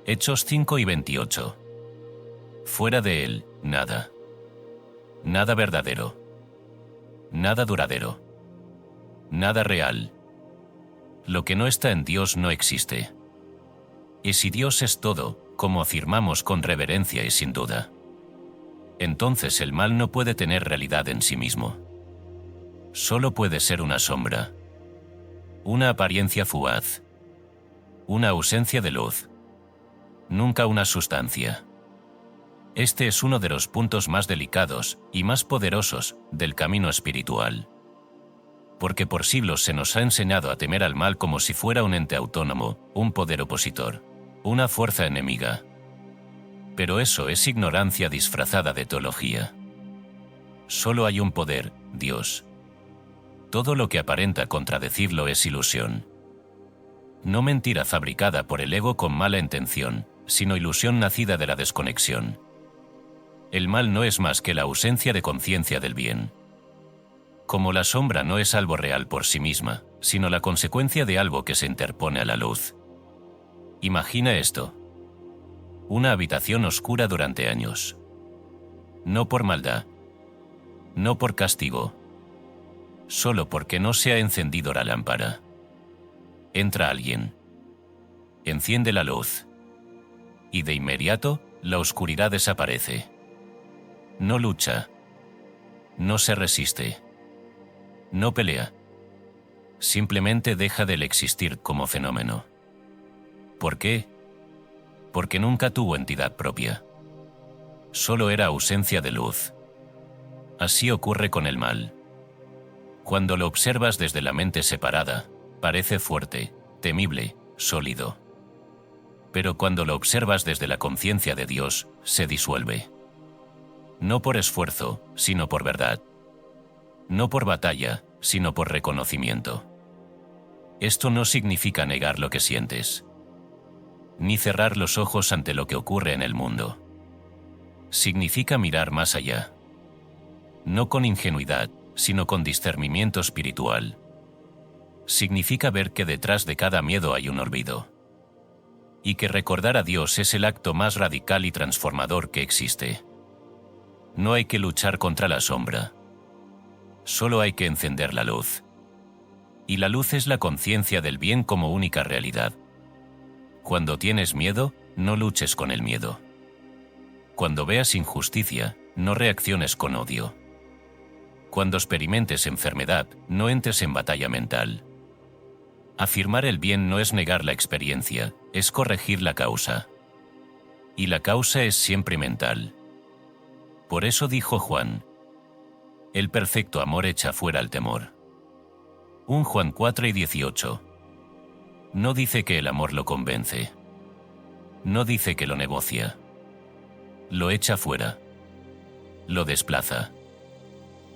S1: Hechos 5 y 28. Fuera de él, nada. Nada verdadero. Nada duradero. Nada real. Lo que no está en Dios no existe. Y si Dios es todo, como afirmamos con reverencia y sin duda, entonces el mal no puede tener realidad en sí mismo. Solo puede ser una sombra. Una apariencia fugaz. Una ausencia de luz. Nunca una sustancia. Este es uno de los puntos más delicados y más poderosos del camino espiritual. Porque por siglos se nos ha enseñado a temer al mal como si fuera un ente autónomo, un poder opositor, una fuerza enemiga. Pero eso es ignorancia disfrazada de teología. Solo hay un poder, Dios. Todo lo que aparenta contradecirlo es ilusión. No mentira fabricada por el ego con mala intención, sino ilusión nacida de la desconexión. El mal no es más que la ausencia de conciencia del bien. Como la sombra no es algo real por sí misma, sino la consecuencia de algo que se interpone a la luz. Imagina esto. Una habitación oscura durante años. No por maldad. No por castigo. Solo porque no se ha encendido la lámpara. Entra alguien. Enciende la luz. Y de inmediato, la oscuridad desaparece. No lucha. No se resiste. No pelea. Simplemente deja de existir como fenómeno. ¿Por qué? Porque nunca tuvo entidad propia. Solo era ausencia de luz. Así ocurre con el mal. Cuando lo observas desde la mente separada, parece fuerte, temible, sólido. Pero cuando lo observas desde la conciencia de Dios, se disuelve. No por esfuerzo, sino por verdad. No por batalla, sino por reconocimiento. Esto no significa negar lo que sientes, ni cerrar los ojos ante lo que ocurre en el mundo. Significa mirar más allá. No con ingenuidad, sino con discernimiento espiritual. Significa ver que detrás de cada miedo hay un olvido. Y que recordar a Dios es el acto más radical y transformador que existe. No hay que luchar contra la sombra. Solo hay que encender la luz. Y la luz es la conciencia del bien como única realidad. Cuando tienes miedo, no luches con el miedo. Cuando veas injusticia, no reacciones con odio. Cuando experimentes enfermedad, no entres en batalla mental. Afirmar el bien no es negar la experiencia, es corregir la causa. Y la causa es siempre mental. Por eso dijo Juan: el perfecto amor echa fuera el temor. 1 Juan 4 y 18. No dice que el amor lo convence. No dice que lo negocia. Lo echa fuera. Lo desplaza.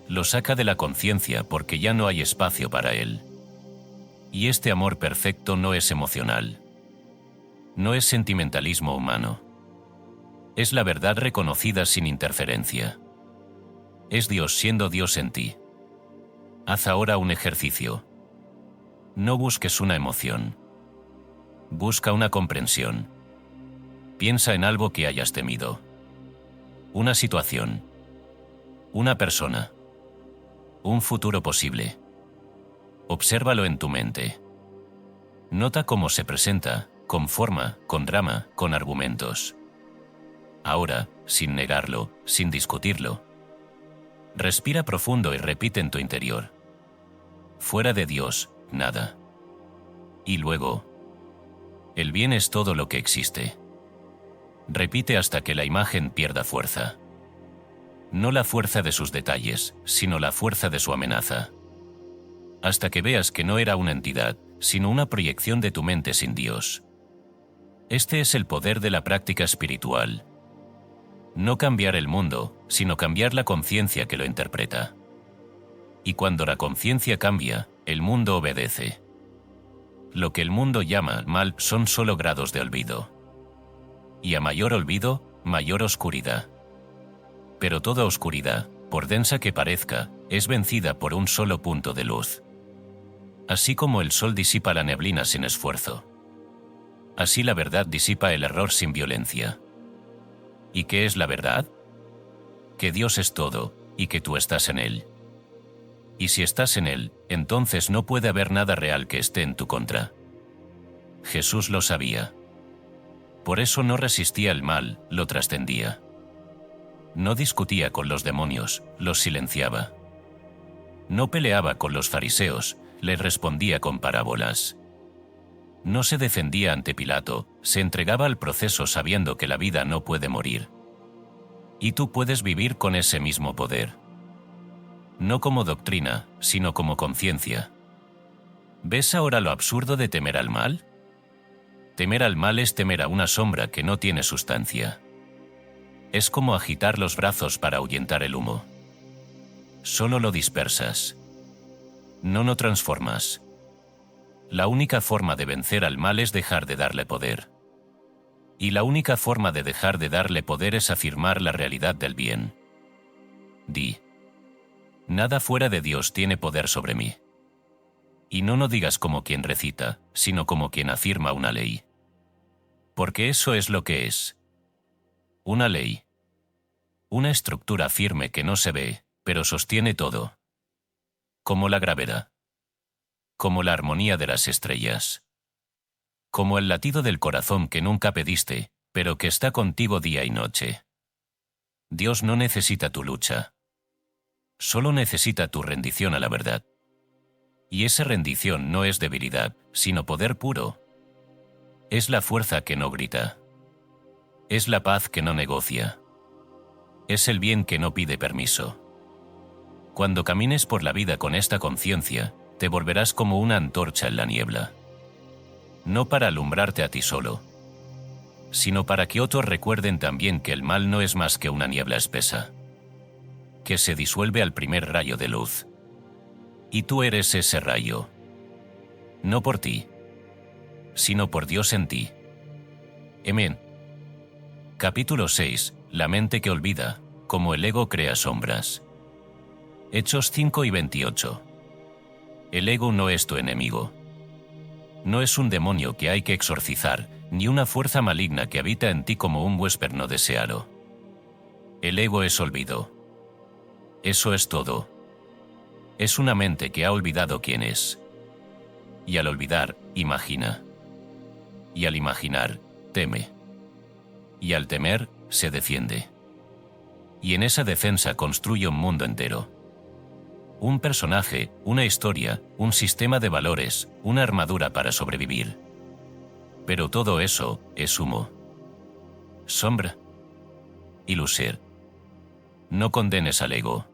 S1: Lo saca de la conciencia porque ya no hay espacio para él. Y este amor perfecto no es emocional. No es sentimentalismo humano. Es la verdad reconocida sin interferencia. Es Dios siendo Dios en ti. Haz ahora un ejercicio. No busques una emoción. Busca una comprensión. Piensa en algo que hayas temido. Una situación. Una persona. Un futuro posible. Obsérvalo en tu mente. Nota cómo se presenta, con forma, con drama, con argumentos. Ahora, sin negarlo, sin discutirlo. Respira profundo y repite en tu interior: fuera de Dios, nada. Y luego: el bien es todo lo que existe. Repite hasta que la imagen pierda fuerza. No la fuerza de sus detalles, sino la fuerza de su amenaza. Hasta que veas que no era una entidad, sino una proyección de tu mente sin Dios. Este es el poder de la práctica espiritual. No cambiar el mundo, sino cambiar la conciencia que lo interpreta. Y cuando la conciencia cambia, el mundo obedece. Lo que el mundo llama mal son solo grados de olvido. Y a mayor olvido, mayor oscuridad. Pero toda oscuridad, por densa que parezca, es vencida por un solo punto de luz. Así como el sol disipa la neblina sin esfuerzo. Así la verdad disipa el error sin violencia. ¿Y qué es la verdad? Que Dios es todo, y que tú estás en Él. Y si estás en Él, entonces no puede haber nada real que esté en tu contra. Jesús lo sabía. Por eso no resistía el mal, lo trascendía. No discutía con los demonios, los silenciaba. No peleaba con los fariseos, les respondía con parábolas. No se defendía ante Pilato, se entregaba al proceso sabiendo que la vida no puede morir. Y tú puedes vivir con ese mismo poder. No como doctrina, sino como conciencia. ¿Ves ahora lo absurdo de temer al mal? Temer al mal es temer a una sombra que no tiene sustancia. Es como agitar los brazos para ahuyentar el humo. Solo lo dispersas. No transformas. La única forma de vencer al mal es dejar de darle poder. Y la única forma de dejar de darle poder es afirmar la realidad del bien. Di: nada fuera de Dios tiene poder sobre mí. Y no digas como quien recita, sino como quien afirma una ley. Porque eso es lo que es. Una ley. Una estructura firme que no se ve, pero sostiene todo. Como la gravedad. Como la armonía de las estrellas. Como el latido del corazón que nunca pediste, pero que está contigo día y noche. Dios no necesita tu lucha. Solo necesita tu rendición a la verdad. Y esa rendición no es debilidad, sino poder puro. Es la fuerza que no grita. Es la paz que no negocia. Es el bien que no pide permiso. Cuando camines por la vida con esta conciencia, te volverás como una antorcha en la niebla. No para alumbrarte a ti solo, sino para que otros recuerden también que el mal no es más que una niebla espesa, que se disuelve al primer rayo de luz. Y tú eres ese rayo. No por ti, sino por Dios en ti. Amén. Capítulo 6. La mente que olvida, como el ego crea sombras. Hechos 5 y 28. El ego no es tu enemigo. No es un demonio que hay que exorcizar, ni una fuerza maligna que habita en ti como un huésped no deseado. El ego es olvido. Eso es todo. Es una mente que ha olvidado quién es. Y al olvidar, imagina. Y al imaginar, teme. Y al temer, se defiende. Y en esa defensa construye un mundo entero. Un personaje, una historia, un sistema de valores, una armadura para sobrevivir. Pero todo eso es humo. Sombra. Y lucer. No condenes al ego.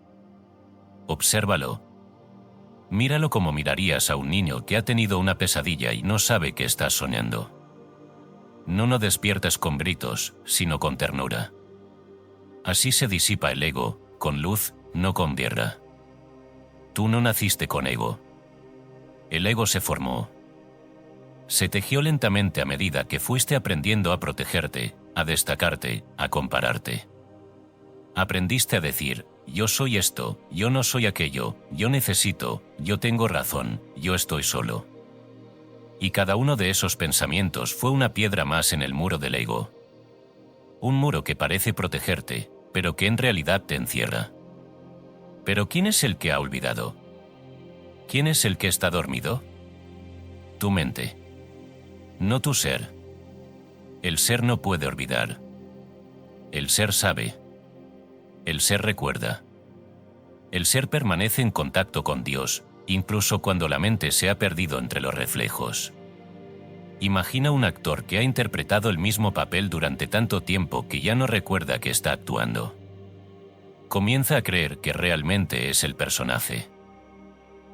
S1: Obsérvalo. Míralo como mirarías a un niño que ha tenido una pesadilla y no sabe que estás soñando. No despiertas con gritos, sino con ternura. Así se disipa el ego, con luz, no con guerra. Tú no naciste con ego. El ego se formó. Se tejió lentamente a medida que fuiste aprendiendo a protegerte, a destacarte, a compararte. Aprendiste a decir: yo soy esto, yo no soy aquello, yo necesito, yo tengo razón, yo estoy solo. Y cada uno de esos pensamientos fue una piedra más en el muro del ego. Un muro que parece protegerte, pero que en realidad te encierra. ¿Pero quién es el que ha olvidado? ¿Quién es el que está dormido? Tu mente. No tu ser. El ser no puede olvidar. El ser sabe. El ser recuerda. El ser permanece en contacto con Dios, incluso cuando la mente se ha perdido entre los reflejos. Imagina un actor que ha interpretado el mismo papel durante tanto tiempo que ya no recuerda que está actuando. Comienza a creer que realmente es el personaje.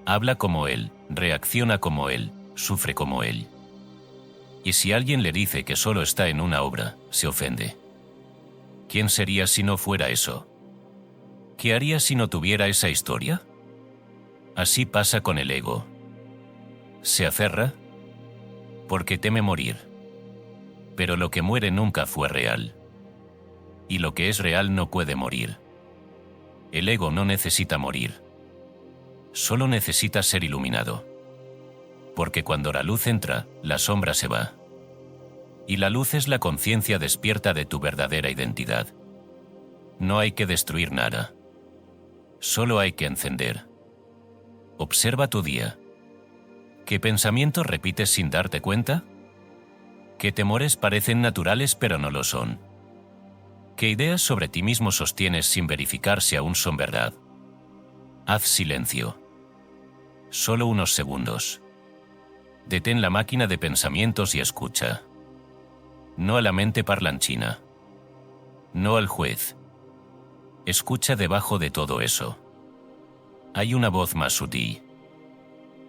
S1: Habla como él, reacciona como él, sufre como él. Y si alguien le dice que solo está en una obra, se ofende. ¿Quién sería si no fuera eso? ¿Qué haría si no tuviera esa historia? Así pasa con el ego. Se aferra porque teme morir. Pero lo que muere nunca fue real. Y lo que es real no puede morir. El ego no necesita morir. Solo necesita ser iluminado. Porque cuando la luz entra, la sombra se va. Y la luz es la conciencia despierta de tu verdadera identidad. No hay que destruir nada. Solo hay que encender. Observa tu día. ¿Qué pensamientos repites sin darte cuenta? ¿Qué temores parecen naturales pero no lo son? ¿Qué ideas sobre ti mismo sostienes sin verificar si aún son verdad? Haz silencio. Solo unos segundos. Detén la máquina de pensamientos y escucha. No a la mente parlanchina. No al juez. Escucha debajo de todo eso. Hay una voz más sutil.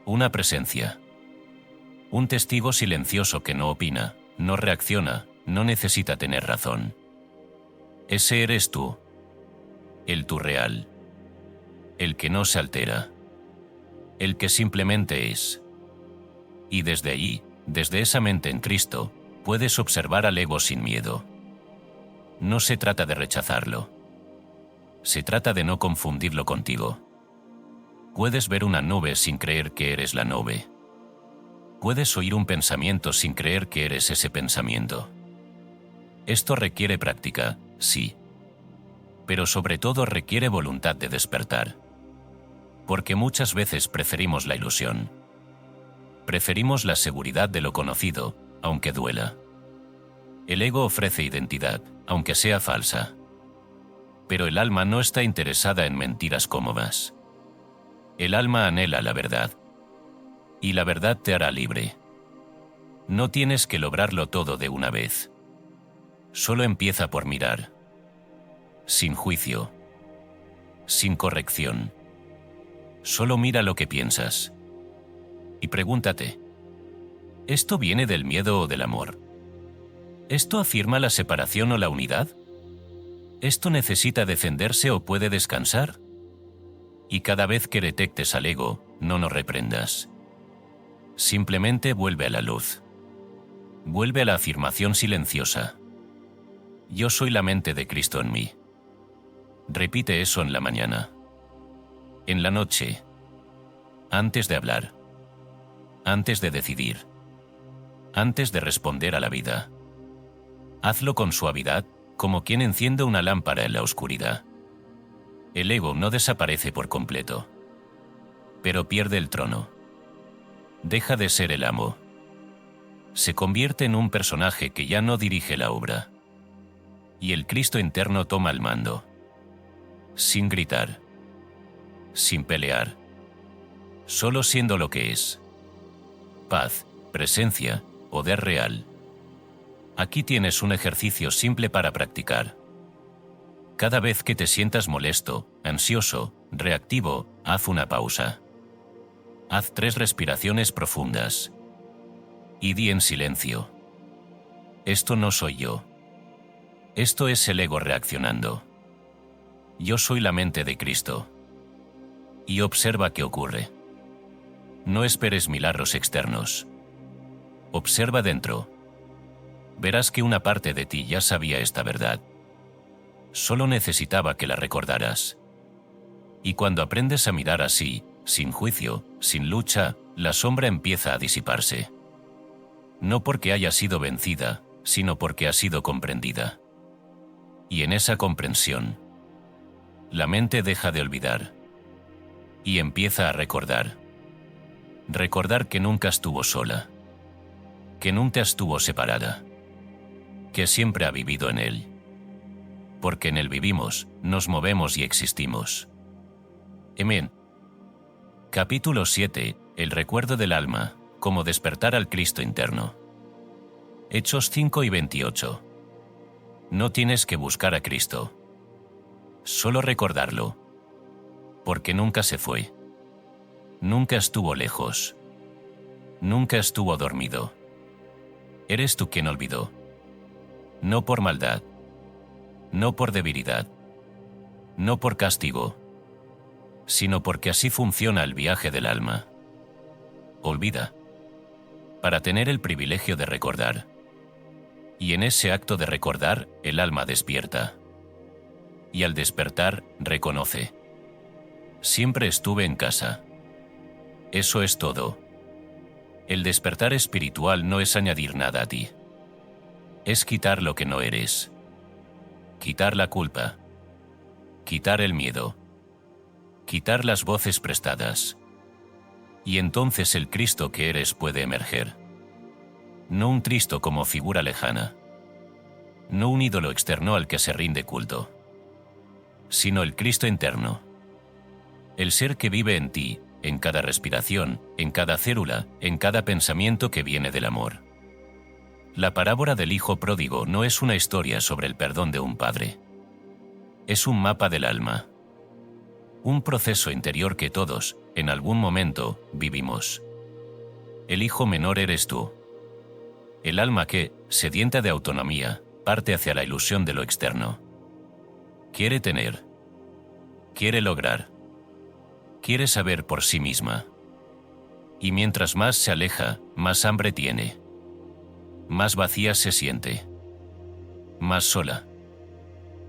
S1: Una presencia. Un testigo silencioso que no opina, no reacciona, no necesita tener razón. Ese eres tú. El tú real. El que no se altera. El que simplemente es. Y desde allí, desde esa mente en Cristo, puedes observar al ego sin miedo. No se trata de rechazarlo. Se trata de no confundirlo contigo. Puedes ver una nube sin creer que eres la nube. Puedes oír un pensamiento sin creer que eres ese pensamiento. Esto requiere práctica, sí. Pero sobre todo requiere voluntad de despertar. Porque muchas veces preferimos la ilusión. Preferimos la seguridad de lo conocido, aunque duela. El ego ofrece identidad, aunque sea falsa. Pero el alma no está interesada en mentiras cómodas. El alma anhela la verdad. Y la verdad te hará libre. No tienes que lograrlo todo de una vez. Solo empieza por mirar. Sin juicio. Sin corrección. Solo mira lo que piensas. Y pregúntate, ¿esto viene del miedo o del amor? ¿Esto afirma la separación o la unidad? ¿Esto necesita defenderse o puede descansar? Y cada vez que detectes al ego, no nos reprendas. Simplemente vuelve a la luz. Vuelve a la afirmación silenciosa. Yo soy la mente de Cristo en mí. Repite eso en la mañana. En la noche. Antes de hablar. Antes de decidir. Antes de responder a la vida. Hazlo con suavidad, como quien enciende una lámpara en la oscuridad. El ego no desaparece por completo. Pero pierde el trono. Deja de ser el amo. Se convierte en un personaje que ya no dirige la obra. Y el Cristo interno toma el mando. Sin gritar. Sin pelear. Solo siendo lo que es. Paz, presencia, poder real. Aquí tienes un ejercicio simple para practicar. Cada vez que te sientas molesto, ansioso, reactivo, haz una pausa. Haz 3 respiraciones profundas. Y di en silencio. Esto no soy yo. Esto es el ego reaccionando. Yo soy la mente de Cristo. Y observa qué ocurre. No esperes milagros externos. Observa dentro. Verás que una parte de ti ya sabía esta verdad. Solo necesitaba que la recordaras. Y cuando aprendes a mirar así, sin juicio, sin lucha, la sombra empieza a disiparse. No porque haya sido vencida, sino porque ha sido comprendida. Y en esa comprensión, la mente deja de olvidar. Y empieza a recordar. Recordar que nunca estuvo sola. Que nunca estuvo separada. Que siempre ha vivido en él. Porque en él vivimos, nos movemos y existimos. Amén. Capítulo 7. El recuerdo del alma, como despertar al Cristo interno. Hechos 5 y 28. No tienes que buscar a Cristo. Solo recordarlo. Porque nunca se fue. Nunca estuvo lejos. Nunca estuvo dormido. Eres tú quien olvidó. No por maldad. No por debilidad. No por castigo. Sino porque así funciona el viaje del alma. Olvida. Para tener el privilegio de recordar. Y en ese acto de recordar, el alma despierta. Y al despertar, reconoce. Siempre estuve en casa. Eso es todo. El despertar espiritual no es añadir nada a ti. Es quitar lo que no eres. Quitar la culpa. Quitar el miedo. Quitar las voces prestadas. Y entonces el Cristo que eres puede emerger. No un Cristo como figura lejana. No un ídolo externo al que se rinde culto. Sino el Cristo interno. El ser que vive en ti, en cada respiración, en cada célula, en cada pensamiento que viene del amor. La parábola del hijo pródigo no es una historia sobre el perdón de un padre. Es un mapa del alma. Un proceso interior que todos, en algún momento, vivimos. El hijo menor eres tú. El alma que, sedienta de autonomía, parte hacia la ilusión de lo externo. Quiere tener. Quiere lograr. Quiere saber por sí misma. Y mientras más se aleja, más hambre tiene. Más vacía se siente. Más sola.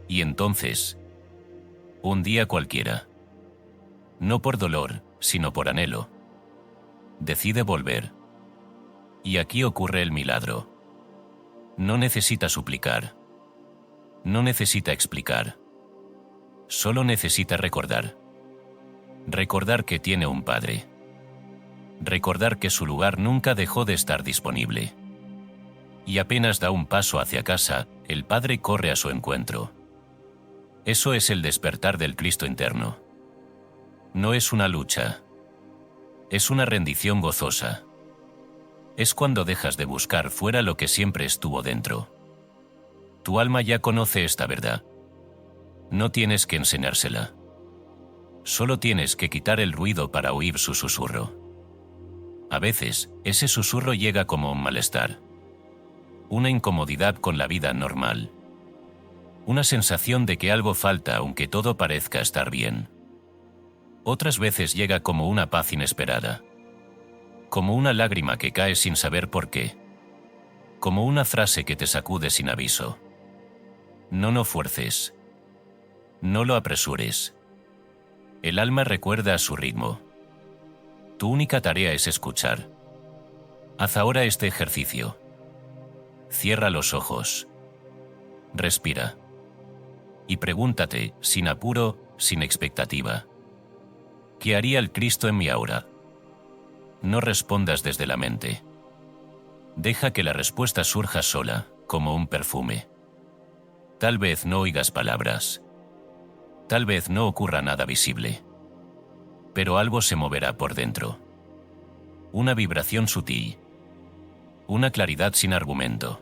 S1: Y entonces, un día cualquiera, no por dolor, sino por anhelo, decide volver. Y aquí ocurre el milagro. No necesita suplicar. No necesita explicar. Solo necesita recordar. Recordar que tiene un padre. Recordar que su lugar nunca dejó de estar disponible. Y apenas da un paso hacia casa, el padre corre a su encuentro. Eso es el despertar del Cristo interno. No es una lucha. Es una rendición gozosa. Es cuando dejas de buscar fuera lo que siempre estuvo dentro. Tu alma ya conoce esta verdad. No tienes que enseñársela. Solo tienes que quitar el ruido para oír su susurro. A veces, ese susurro llega como un malestar. Una incomodidad con la vida normal. Una sensación de que algo falta aunque todo parezca estar bien. Otras veces llega como una paz inesperada. Como una lágrima que cae sin saber por qué. Como una frase que te sacude sin aviso. No fuerces. No lo apresures. El alma recuerda a su ritmo. Tu única tarea es escuchar. Haz ahora este ejercicio. Cierra los ojos. Respira. Y pregúntate, sin apuro, sin expectativa. ¿Qué haría el Cristo en mi aura? No respondas desde la mente. Deja que la respuesta surja sola, como un perfume. Tal vez no oigas palabras. Tal vez no ocurra nada visible. Pero algo se moverá por dentro. Una vibración sutil. Una claridad sin argumento.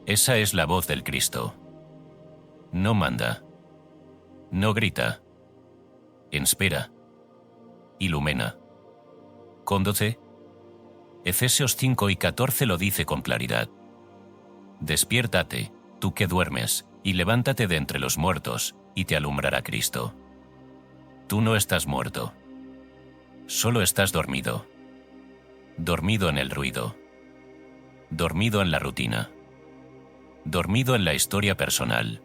S1: Esa es la voz del Cristo. No manda. No grita. Inspira. Ilumina. Conduce. Efesios 5:14 lo dice con claridad. Despiértate, tú que duermes, y levántate de entre los muertos, y te alumbrará Cristo. Tú no estás muerto. Solo estás dormido. Dormido en el ruido. Dormido en la rutina. Dormido en la historia personal.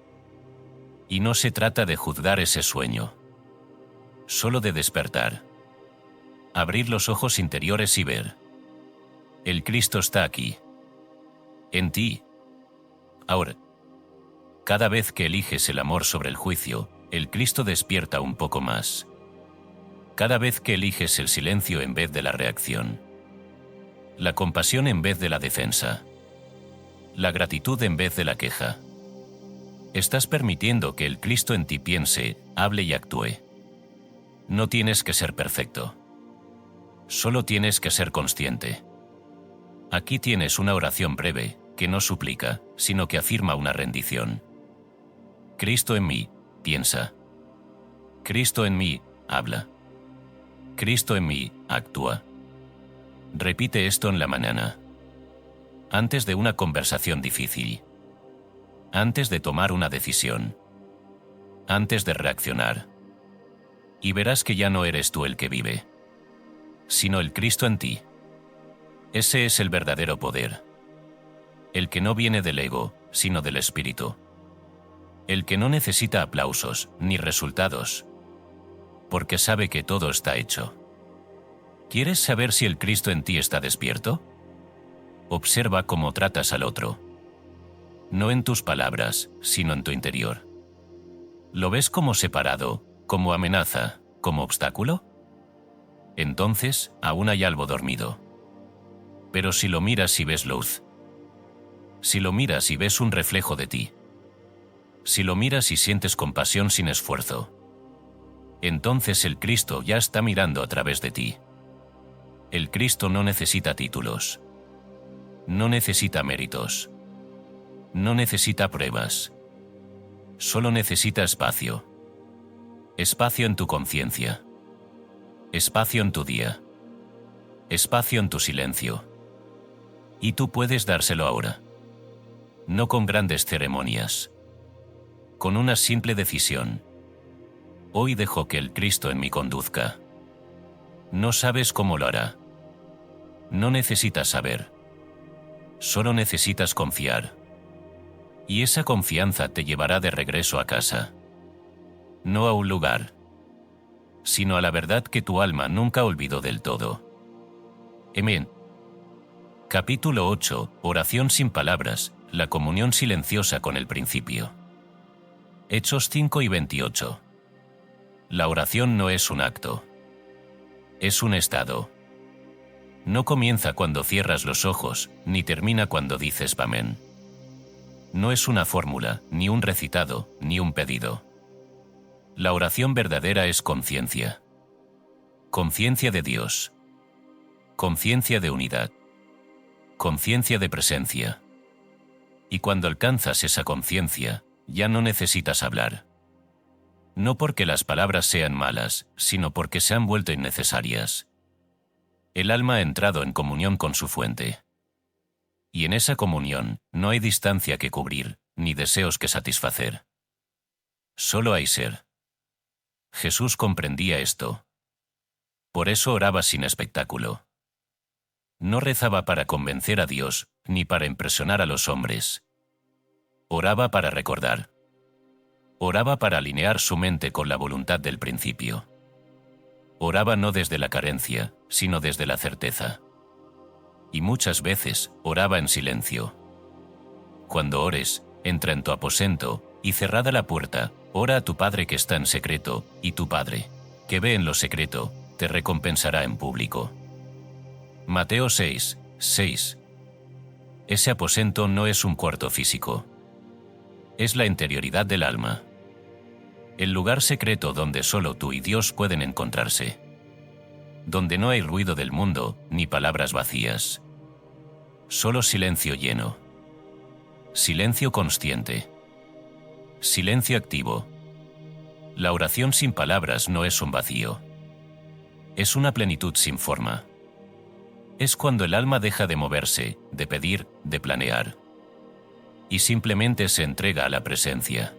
S1: Y no se trata de juzgar ese sueño. Solo de despertar. Abrir los ojos interiores y ver. El Cristo está aquí. En ti. Ahora. Cada vez que eliges el amor sobre el juicio, el Cristo despierta un poco más. Cada vez que eliges el silencio en vez de la reacción. La compasión en vez de la defensa. La gratitud en vez de la queja. Estás permitiendo que el Cristo en ti piense, hable y actúe. No tienes que ser perfecto. Solo tienes que ser consciente. Aquí tienes una oración breve, que no suplica, sino que afirma una rendición. Cristo en mí, piensa. Cristo en mí, habla. Cristo en mí, actúa. Repite esto en la mañana. Antes de una conversación difícil. antes de tomar una decisión, antes de reaccionar. Y verás que ya no eres tú el que vive, sino el Cristo en ti. Ese es el verdadero poder. El que no viene del ego, sino del Espíritu. El que no necesita aplausos ni resultados, porque sabe que todo está hecho. ¿Quieres saber si el Cristo en ti está despierto? Observa cómo tratas al otro. No en tus palabras, sino en tu interior. ¿Lo ves como separado, como amenaza, como obstáculo? Entonces, aún hay algo dormido. Pero si lo miras y ves luz, si lo miras y ves un reflejo de ti, si lo miras y sientes compasión sin esfuerzo, entonces el Cristo ya está mirando a través de ti. El Cristo no necesita títulos, no necesita méritos, no necesita pruebas, solo necesita espacio. Espacio en tu conciencia, espacio en tu día, espacio en tu silencio. Y tú puedes dárselo ahora. No con grandes ceremonias, con una simple decisión. Hoy dejo que el Cristo en mí conduzca. No sabes cómo lo hará. No necesitas saber. Solo necesitas confiar. Y esa confianza te llevará de regreso a casa. No a un lugar, sino a la verdad que tu alma nunca olvidó del todo. Amén. Capítulo 8. Oración sin palabras, la comunión silenciosa con el principio. Hechos 5 y 28. La oración no es un acto. Es un estado. No comienza cuando cierras los ojos, ni termina cuando dices amén. No es una fórmula, ni un recitado, ni un pedido. La oración verdadera es conciencia. Conciencia de Dios. Conciencia de unidad. Conciencia de presencia. Y cuando alcanzas esa conciencia, ya no necesitas hablar. No porque las palabras sean malas, sino porque se han vuelto innecesarias. El alma ha entrado en comunión con su fuente. Y en esa comunión no hay distancia que cubrir, ni deseos que satisfacer. Solo hay ser. Jesús comprendía esto. Por eso oraba sin espectáculo. No rezaba para convencer a Dios, ni para impresionar a los hombres. Oraba para recordar. Oraba para alinear su mente con la voluntad del principio. Oraba no desde la carencia, sino desde la certeza. Y muchas veces oraba en silencio. Cuando ores, entra en tu aposento, y cerrada la puerta, ora a tu Padre que está en secreto, y tu Padre, que ve en lo secreto, te recompensará en público. Mateo 6, 6. Ese aposento no es un cuarto físico. Es la interioridad del alma. El lugar secreto donde solo tú y Dios pueden encontrarse. Donde no hay ruido del mundo, ni palabras vacías. Solo silencio lleno. Silencio consciente. Silencio activo. La oración sin palabras no es un vacío. Es una plenitud sin forma. Es cuando el alma deja de moverse, de pedir, de planear. Y simplemente se entrega a la presencia.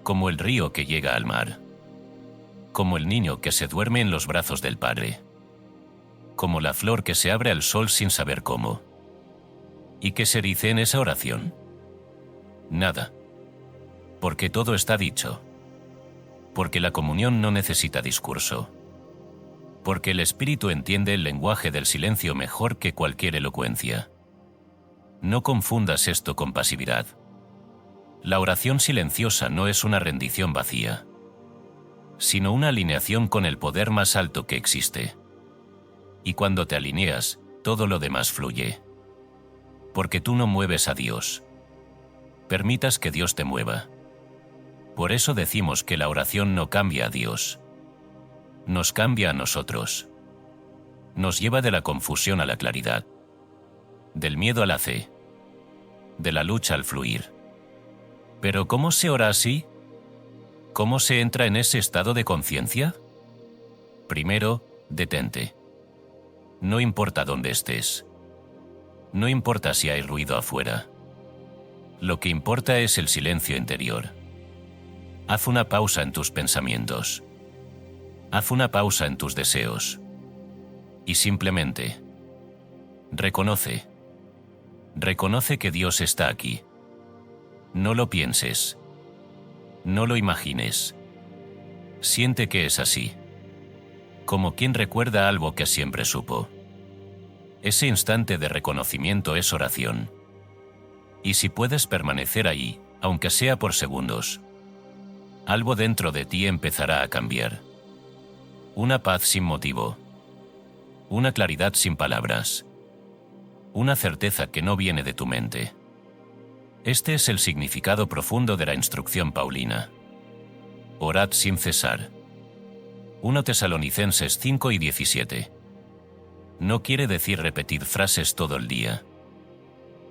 S1: Como el río que llega al mar. Como el niño que se duerme en los brazos del Padre. Como la flor que se abre al sol sin saber cómo. ¿Y qué se dice en esa oración? Nada. Porque todo está dicho. Porque la comunión no necesita discurso. Porque el Espíritu entiende el lenguaje del silencio mejor que cualquier elocuencia. No confundas esto con pasividad. La oración silenciosa no es una rendición vacía, sino una alineación con el poder más alto que existe. Y cuando te alineas, todo lo demás fluye. Porque tú no mueves a Dios. Permitas que Dios te mueva. Por eso decimos que la oración no cambia a Dios. Nos cambia a nosotros. Nos lleva de la confusión a la claridad. Del miedo a la fe. De la lucha al fluir. ¿Pero cómo se ora así? ¿Cómo se entra en ese estado de conciencia? Primero, detente. No importa dónde estés. No importa si hay ruido afuera. Lo que importa es el silencio interior. Haz una pausa en tus pensamientos. Haz una pausa en tus deseos. Y simplemente reconoce. Reconoce que Dios está aquí. No lo pienses. No lo imagines. Siente que es así. Como quien recuerda algo que siempre supo. Ese instante de reconocimiento es oración. Y si puedes permanecer ahí, aunque sea por segundos, algo dentro de ti empezará a cambiar. Una paz sin motivo. Una claridad sin palabras. Una certeza que no viene de tu mente. Este es el significado profundo de la instrucción paulina. Orad sin cesar. 1 Tesalonicenses 5:17. No quiere decir repetir frases todo el día.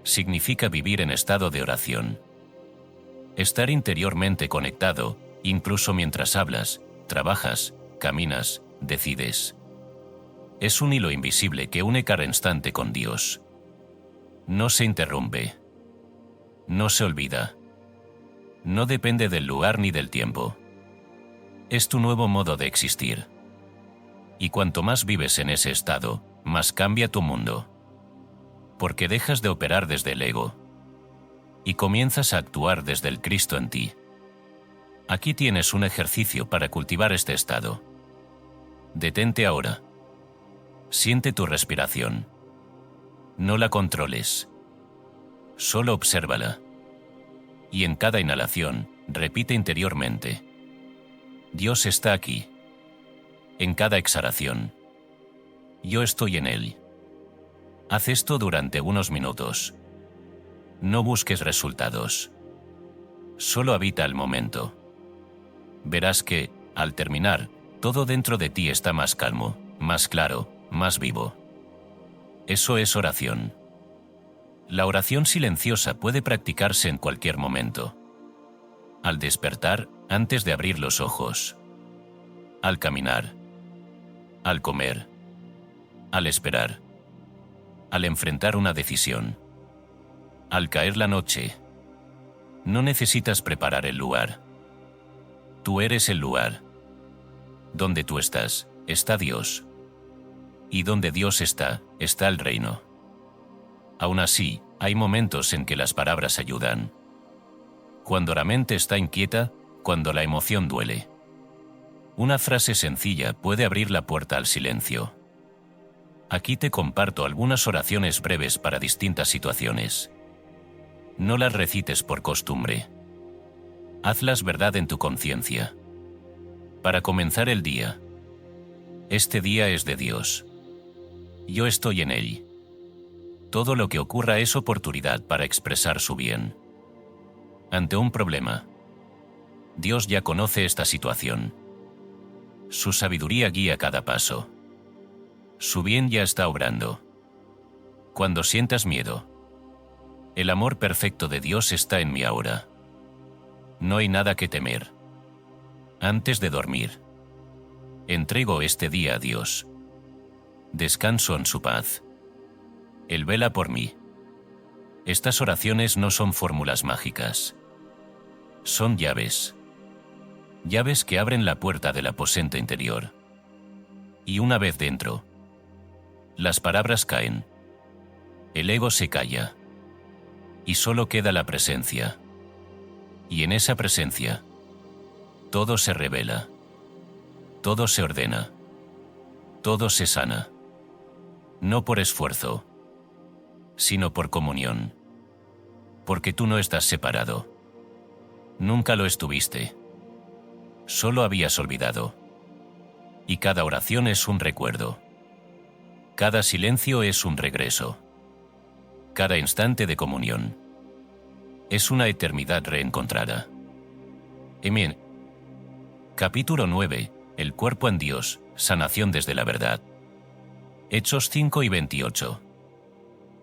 S1: Significa vivir en estado de oración. Estar interiormente conectado, incluso mientras hablas, trabajas, caminas, decides. Es un hilo invisible que une cada instante con Dios. No se interrumpe. No se olvida. No depende del lugar ni del tiempo. Es tu nuevo modo de existir. Y cuanto más vives en ese estado, más cambia tu mundo. Porque dejas de operar desde el ego y comienzas a actuar desde el Cristo en ti. Aquí tienes un ejercicio para cultivar este estado. Detente ahora. Siente tu respiración. No la controles. Solo obsérvala. Y en cada inhalación, repite interiormente: Dios está aquí. En cada exhalación: yo estoy en Él. Haz esto durante unos minutos. No busques resultados. Solo habita el momento. Verás que, al terminar, todo dentro de ti está más calmo, más claro, más vivo. Eso es oración. La oración silenciosa puede practicarse en cualquier momento. Al despertar, antes de abrir los ojos. Al caminar. Al comer. Al esperar. Al enfrentar una decisión. Al caer la noche. No necesitas preparar el lugar. Tú eres el lugar. Donde tú estás, está Dios. Y donde Dios está, está el reino. Aún así, hay momentos en que las palabras ayudan. Cuando la mente está inquieta, cuando la emoción duele. Una frase sencilla puede abrir la puerta al silencio. Aquí te comparto algunas oraciones breves para distintas situaciones. No las recites por costumbre. Hazlas verdad en tu conciencia. Para comenzar el día. Este día es de Dios. Yo estoy en él. Todo lo que ocurra es oportunidad para expresar su bien. Ante un problema. Dios ya conoce esta situación. Su sabiduría guía cada paso. Su bien ya está obrando. Cuando sientas miedo. El amor perfecto de Dios está en mí ahora. No hay nada que temer. Antes de dormir. Entrego este día a Dios. Descanso en su paz. Él vela por mí. Estas oraciones no son fórmulas mágicas. Son llaves. Llaves que abren la puerta del aposento interior. Y una vez dentro, las palabras caen. El ego se calla. Y solo queda la presencia. Y en esa presencia, todo se revela. Todo se ordena. Todo se sana. No por esfuerzo, sino por comunión. Porque tú no estás separado. Nunca lo estuviste. Solo habías olvidado. Y cada oración es un recuerdo. Cada silencio es un regreso. Cada instante de comunión es una eternidad reencontrada. Amén. Capítulo 9. El cuerpo en Dios, sanación desde la verdad. Hechos 5:28.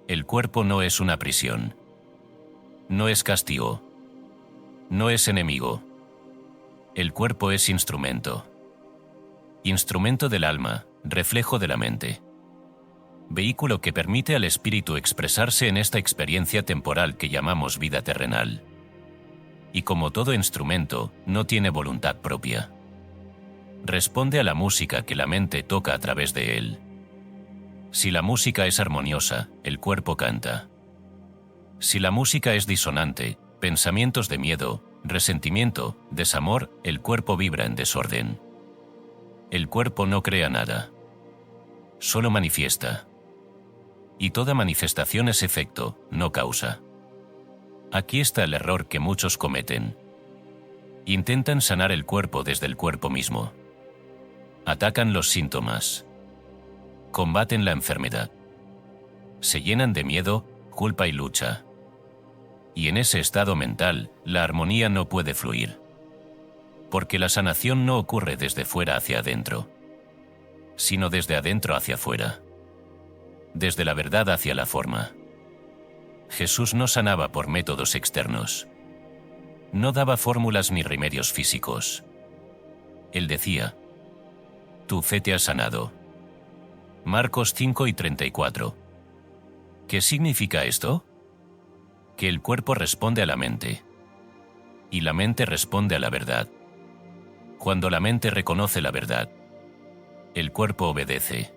S1: El cuerpo no es una prisión. No es castigo. No es enemigo. El cuerpo es instrumento. Instrumento del alma, reflejo de la mente. vehículo que permite al espíritu expresarse en esta experiencia temporal que llamamos vida terrenal. Y como todo instrumento, no tiene voluntad propia. Responde a la música que la mente toca a través de él. Si la música es armoniosa, el cuerpo canta. Si la música es disonante, pensamientos de miedo, resentimiento, desamor, el cuerpo vibra en desorden. El cuerpo no crea nada. Solo manifiesta. Y toda manifestación es efecto, no causa. Aquí está el error que muchos cometen. Intentan sanar el cuerpo desde el cuerpo mismo. Atacan los síntomas. Combaten la enfermedad. Se llenan de miedo, culpa y lucha. Y en ese estado mental, la armonía no puede fluir. Porque la sanación no ocurre desde fuera hacia adentro, sino desde adentro hacia afuera. Desde la verdad hacia la forma. Jesús no sanaba por métodos externos. No daba fórmulas ni remedios físicos. Él decía: tu fe te ha sanado. Marcos 5:34. ¿Qué significa esto? Que el cuerpo responde a la mente. Y la mente responde a la verdad. Cuando la mente reconoce la verdad, el cuerpo obedece.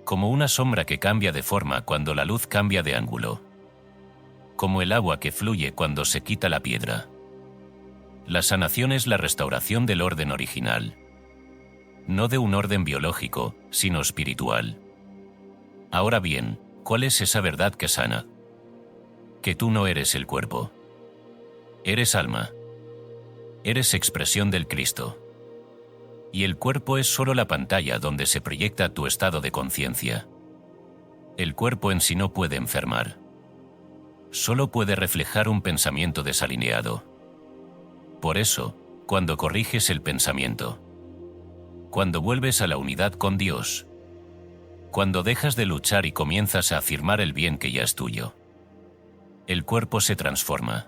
S1: Como una sombra que cambia de forma cuando la luz cambia de ángulo. Como el agua que fluye cuando se quita la piedra. La sanación es la restauración del orden original. No de un orden biológico, sino espiritual. Ahora bien, ¿cuál es esa verdad que sana? Que tú no eres el cuerpo. Eres alma. Eres expresión del Cristo. Y el cuerpo es solo la pantalla donde se proyecta tu estado de conciencia. El cuerpo en sí no puede enfermar. Solo puede reflejar un pensamiento desalineado. Por eso, cuando corriges el pensamiento, cuando vuelves a la unidad con Dios, cuando dejas de luchar y comienzas a afirmar el bien que ya es tuyo, el cuerpo se transforma.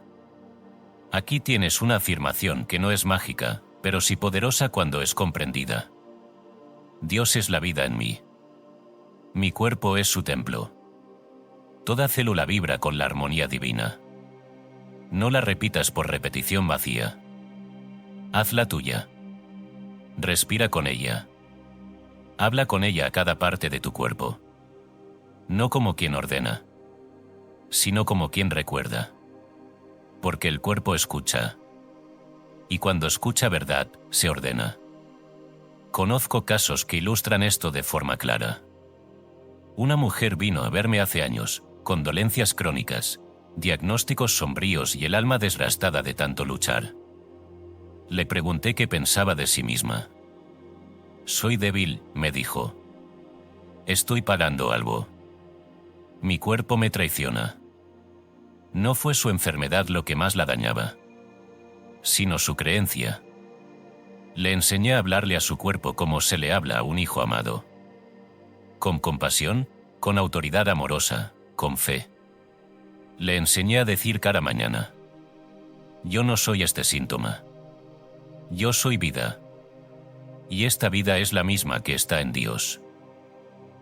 S1: Aquí tienes una afirmación que no es mágica, pero sí poderosa cuando es comprendida. Dios es la vida en mí. Mi cuerpo es su templo. Toda célula vibra con la armonía divina. No la repitas por repetición vacía. Hazla tuya. Respira con ella. Habla con ella a cada parte de tu cuerpo. No como quien ordena, sino como quien recuerda. Porque el cuerpo escucha. Y cuando escucha verdad, se ordena. Conozco casos que ilustran esto de forma clara. Una mujer vino a verme hace años, con dolencias crónicas, diagnósticos sombríos y el alma desgastada de tanto luchar. Le pregunté qué pensaba de sí misma. Soy débil, me dijo. Estoy pagando algo. Mi cuerpo me traiciona. No fue su enfermedad lo que más la dañaba, sino su creencia. Le enseñé a hablarle a su cuerpo como se le habla a un hijo amado. Con compasión, con autoridad amorosa, con fe. Le enseñé a decir cada mañana: yo no soy este síntoma. Yo soy vida. Y esta vida es la misma que está en Dios.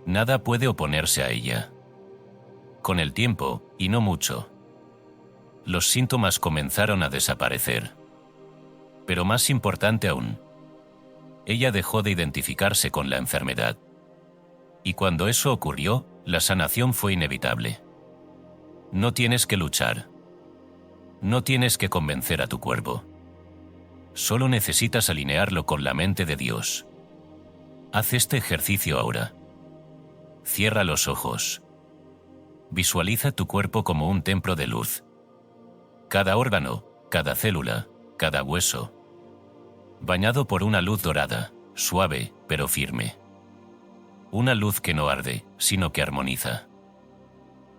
S1: Nada puede oponerse a ella. Con el tiempo, y no mucho, los síntomas comenzaron a desaparecer. Pero más importante aún, ella dejó de identificarse con la enfermedad. Y cuando eso ocurrió, la sanación fue inevitable. No tienes que luchar. No tienes que convencer a tu cuerpo. Solo necesitas alinearlo con la mente de Dios. Haz este ejercicio ahora. Cierra los ojos. Visualiza tu cuerpo como un templo de luz. Cada órgano, cada célula, cada hueso, bañado por una luz dorada, suave, pero firme. Una luz que no arde, sino que armoniza.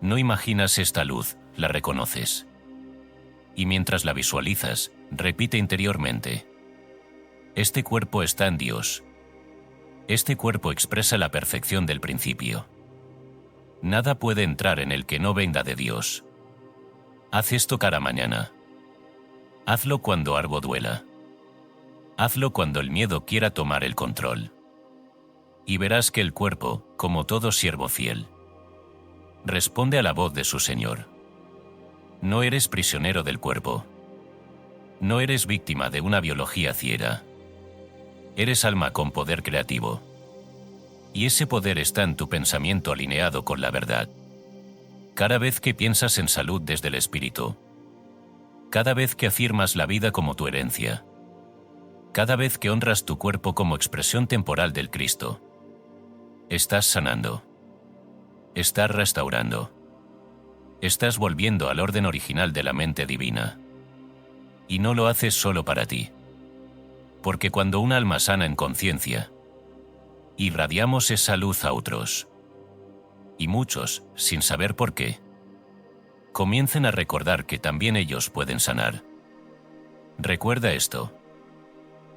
S1: No imaginas esta luz, la reconoces. Y mientras la visualizas, repite interiormente: este cuerpo está en Dios. Este cuerpo expresa la perfección del principio. Nada puede entrar en el que no venga de Dios. Haz esto cada mañana. Hazlo cuando algo duela. Hazlo cuando el miedo quiera tomar el control. Y verás que el cuerpo, como todo siervo fiel, responde a la voz de su Señor. No eres prisionero del cuerpo. No eres víctima de una biología ciega. Eres alma con poder creativo. Y ese poder está en tu pensamiento alineado con la verdad. Cada vez que piensas en salud desde el espíritu, cada vez que afirmas la vida como tu herencia, cada vez que honras tu cuerpo como expresión temporal del Cristo, estás sanando. Estás restaurando. Estás volviendo al orden original de la mente divina. Y no lo haces solo para ti. Porque cuando un alma sana en conciencia, irradiamos esa luz a otros. Y muchos, sin saber por qué, comiencen a recordar que también ellos pueden sanar. Recuerda esto.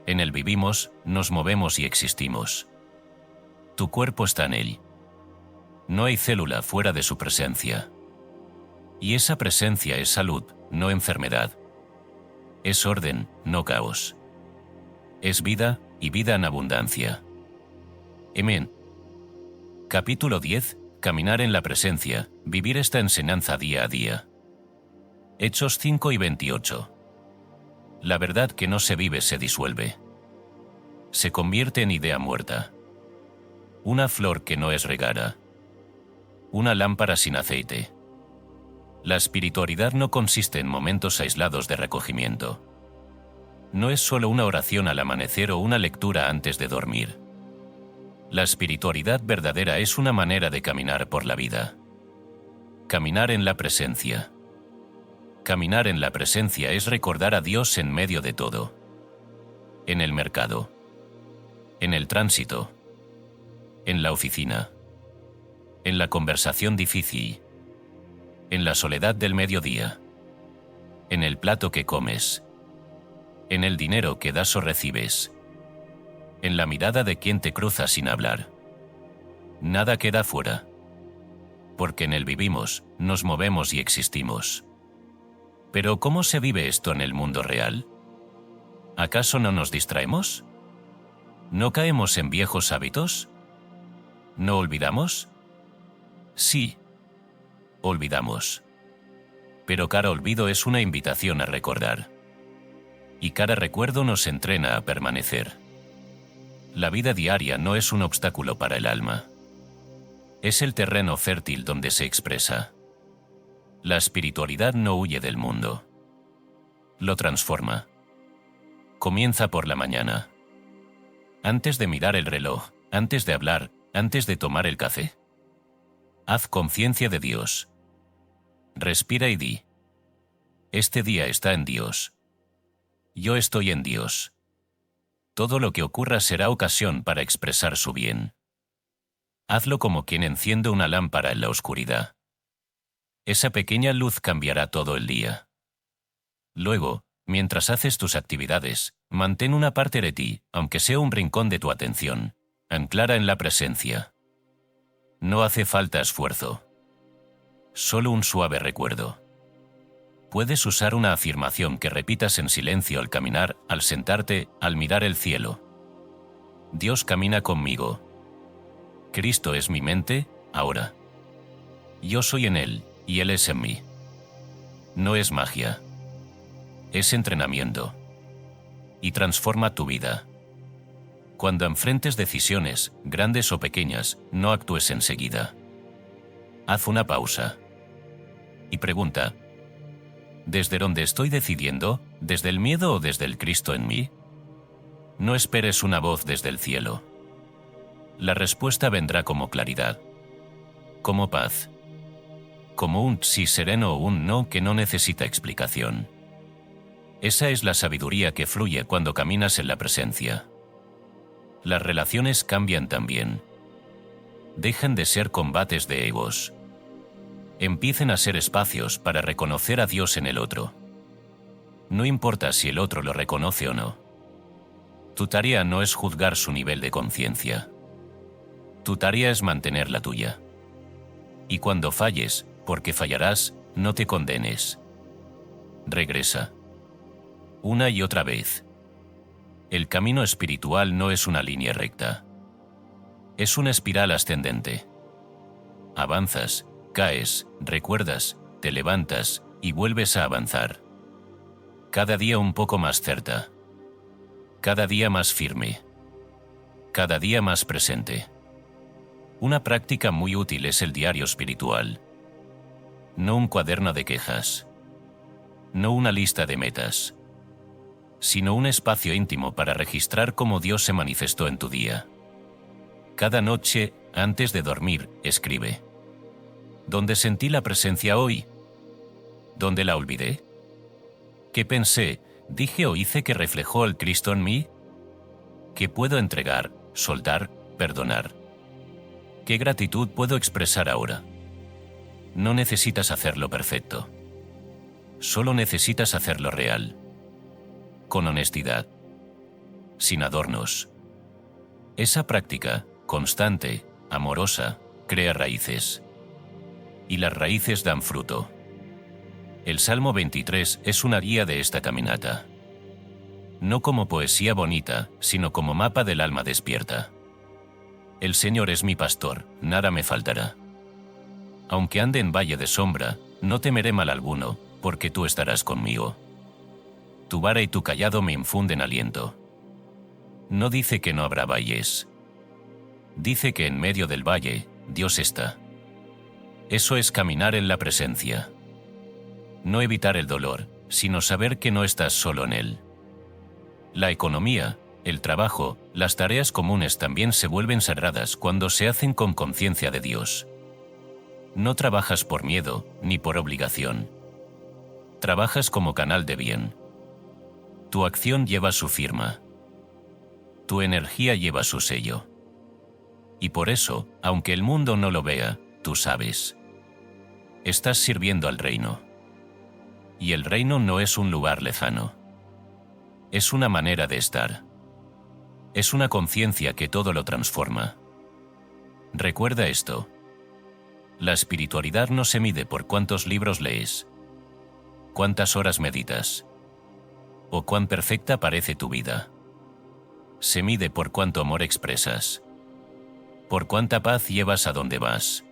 S1: En él vivimos, nos movemos y existimos. Tu cuerpo está en él. No hay célula fuera de su presencia. Y esa presencia es salud, no enfermedad. Es orden, no caos. Es vida, y vida en abundancia. Amén. Capítulo 10. Caminar en la presencia, vivir esta enseñanza día a día. Hechos 5 y 28. La verdad que no se vive se disuelve. Se convierte en idea muerta. Una flor que no es regada. Una lámpara sin aceite. La espiritualidad no consiste en momentos aislados de recogimiento. No es solo una oración al amanecer o una lectura antes de dormir. La espiritualidad verdadera es una manera de caminar por la vida. Caminar en la presencia. Caminar en la presencia es recordar a Dios en medio de todo. En el mercado. En el tránsito. En la oficina. En la conversación difícil. En la soledad del mediodía. En el plato que comes. En el dinero que das o recibes. En la mirada de quien te cruza sin hablar. Nada queda fuera. Porque en él vivimos, nos movemos y existimos. Pero ¿cómo se vive esto en el mundo real? ¿Acaso no nos distraemos? ¿No caemos en viejos hábitos? ¿No olvidamos? Sí, olvidamos. Pero cada olvido es una invitación a recordar. Y cada recuerdo nos entrena a permanecer. La vida diaria no es un obstáculo para el alma. Es el terreno fértil donde se expresa. La espiritualidad no huye del mundo. Lo transforma. Comienza por la mañana. Antes de mirar el reloj, antes de hablar, antes de tomar el café. Haz conciencia de Dios. Respira y di: este día está en Dios. Yo estoy en Dios. Todo lo que ocurra será ocasión para expresar su bien. Hazlo como quien enciende una lámpara en la oscuridad. Esa pequeña luz cambiará todo el día. Luego, mientras haces tus actividades, mantén una parte de ti, aunque sea un rincón de tu atención, anclada en la presencia. No hace falta esfuerzo. Solo un suave recuerdo. Puedes usar una afirmación que repitas en silencio al caminar, al sentarte, al mirar el cielo. Dios camina conmigo. Cristo es mi mente, ahora. Yo soy en Él, y Él es en mí. No es magia. Es entrenamiento. Y transforma tu vida. Cuando enfrentes decisiones, grandes o pequeñas, no actúes enseguida. Haz una pausa. Y pregunta: ¿desde dónde estoy decidiendo? ¿Desde el miedo o desde el Cristo en mí? No esperes una voz desde el cielo. La respuesta vendrá como claridad, como paz, como un sí sereno o un no que no necesita explicación. Esa es la sabiduría que fluye cuando caminas en la presencia. Las relaciones cambian también. Dejan de ser combates de egos. Empiecen a ser espacios para reconocer a Dios en el otro. No importa si el otro lo reconoce o no. Tu tarea no es juzgar su nivel de conciencia. Tu tarea es mantener la tuya. Y cuando falles, porque fallarás, no te condenes. Regresa. Una y otra vez. El camino espiritual no es una línea recta. Es una espiral ascendente. Avanzas, caes, recuerdas, te levantas y vuelves a avanzar. Cada día un poco más cerca. Cada día más firme. Cada día más presente. Una práctica muy útil es el diario espiritual. No un cuaderno de quejas. No una lista de metas. Sino un espacio íntimo para registrar cómo Dios se manifestó en tu día. Cada noche, antes de dormir, escribe. ¿Dónde sentí la presencia hoy? ¿Dónde la olvidé? ¿Qué pensé, dije o hice que reflejó al Cristo en mí? ¿Qué puedo entregar, soltar, perdonar? ¿Qué gratitud puedo expresar ahora? No necesitas hacerlo perfecto. Solo necesitas hacerlo real. Con honestidad. Sin adornos. Esa práctica, constante, amorosa, crea raíces. Y las raíces dan fruto. El Salmo 23 es una guía de esta caminata. No como poesía bonita, sino como mapa del alma despierta. El Señor es mi pastor, nada me faltará. Aunque ande en valle de sombra, no temeré mal alguno, porque tú estarás conmigo. Tu vara y tu cayado me infunden aliento. No dice que no habrá valles. Dice que en medio del valle, Dios está. Eso es caminar en la presencia. No evitar el dolor, sino saber que no estás solo en él. La economía, el trabajo, las tareas comunes también se vuelven sagradas cuando se hacen con conciencia de Dios. No trabajas por miedo, ni por obligación. Trabajas como canal de bien. Tu acción lleva su firma. Tu energía lleva su sello. Y por eso, aunque el mundo no lo vea, tú sabes. Estás sirviendo al reino. Y el reino no es un lugar lejano. Es una manera de estar. Es una conciencia que todo lo transforma. Recuerda esto. La espiritualidad no se mide por cuántos libros lees, cuántas horas meditas, o cuán perfecta parece tu vida. Se mide por cuánto amor expresas, por cuánta paz llevas a donde vas,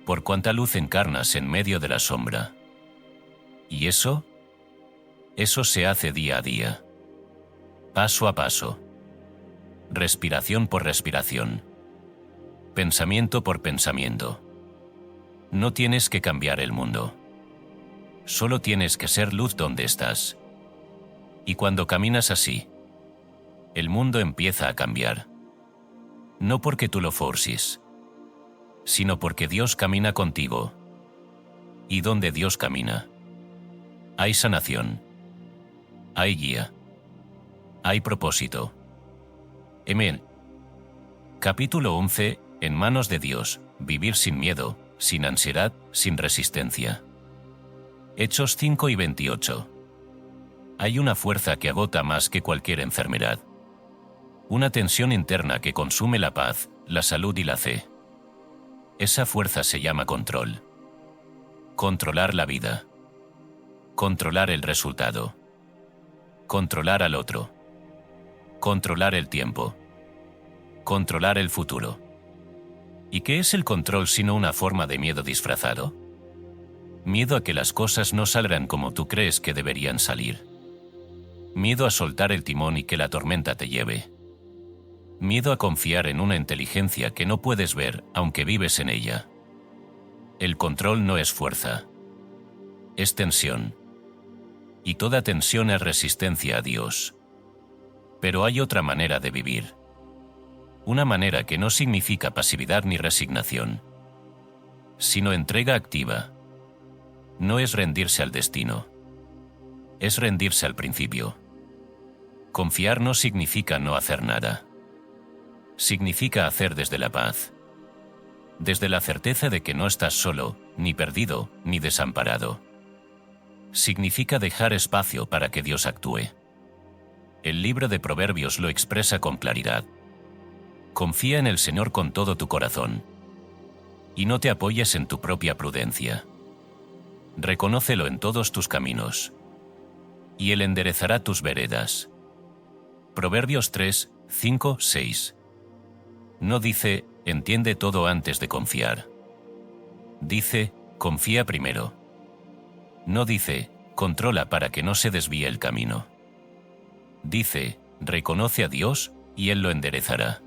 S1: por cuánta luz encarnas en medio de la sombra. ¿Y eso? Eso se hace día a día, paso a paso, respiración por respiración, pensamiento por pensamiento. No tienes que cambiar el mundo. Solo tienes que ser luz donde estás. Y cuando caminas así, el mundo empieza a cambiar. No porque tú lo forces, sino porque Dios camina contigo. Y donde Dios camina, hay sanación, hay guía, hay propósito. Amén. Capítulo 11. En manos de Dios, vivir sin miedo, sin ansiedad, sin resistencia. Hechos 5 y 28. Hay una fuerza que agota más que cualquier enfermedad. Una tensión interna que consume la paz, la salud y la fe. Esa fuerza se llama control. Controlar la vida. Controlar el resultado. Controlar al otro. Controlar el tiempo. Controlar el futuro. ¿Y qué es el control sino una forma de miedo disfrazado? Miedo a que las cosas no salgan como tú crees que deberían salir. Miedo a soltar el timón y que la tormenta te lleve. Miedo a confiar en una inteligencia que no puedes ver aunque vives en ella. El control no es fuerza. Es tensión. Y toda tensión es resistencia a Dios. Pero hay otra manera de vivir. Una manera que no significa pasividad ni resignación, sino entrega activa. No es rendirse al destino. Es rendirse al principio. Confiar no significa no hacer nada. Significa hacer desde la paz. Desde la certeza de que no estás solo, ni perdido, ni desamparado. Significa dejar espacio para que Dios actúe. El libro de Proverbios lo expresa con claridad. Confía en el Señor con todo tu corazón. Y no te apoyes en tu propia prudencia. Reconócelo en todos tus caminos. Y Él enderezará tus veredas. Proverbios 3, 5, 6. No dice, entiende todo antes de confiar. Dice, confía primero. No dice, controla para que no se desvíe el camino. Dice, reconoce a Dios y Él lo enderezará.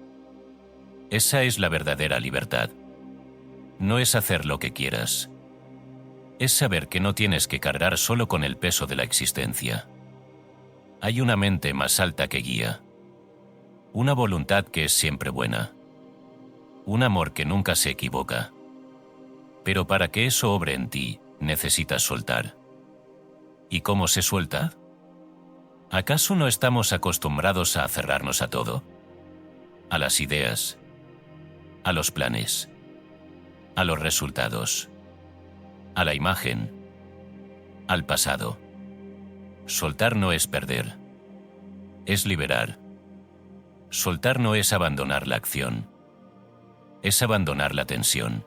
S1: Esa es la verdadera libertad. No es hacer lo que quieras. Es saber que no tienes que cargar solo con el peso de la existencia. Hay una mente más alta que guía. Una voluntad que es siempre buena. Un amor que nunca se equivoca. Pero para que eso obre en ti, necesitas soltar. ¿Y cómo se suelta? ¿Acaso no estamos acostumbrados a aferrarnos a todo? A las ideas, a los planes, a los resultados, a la imagen, al pasado. Soltar no es perder, es liberar. Soltar no es abandonar la acción, es abandonar la tensión.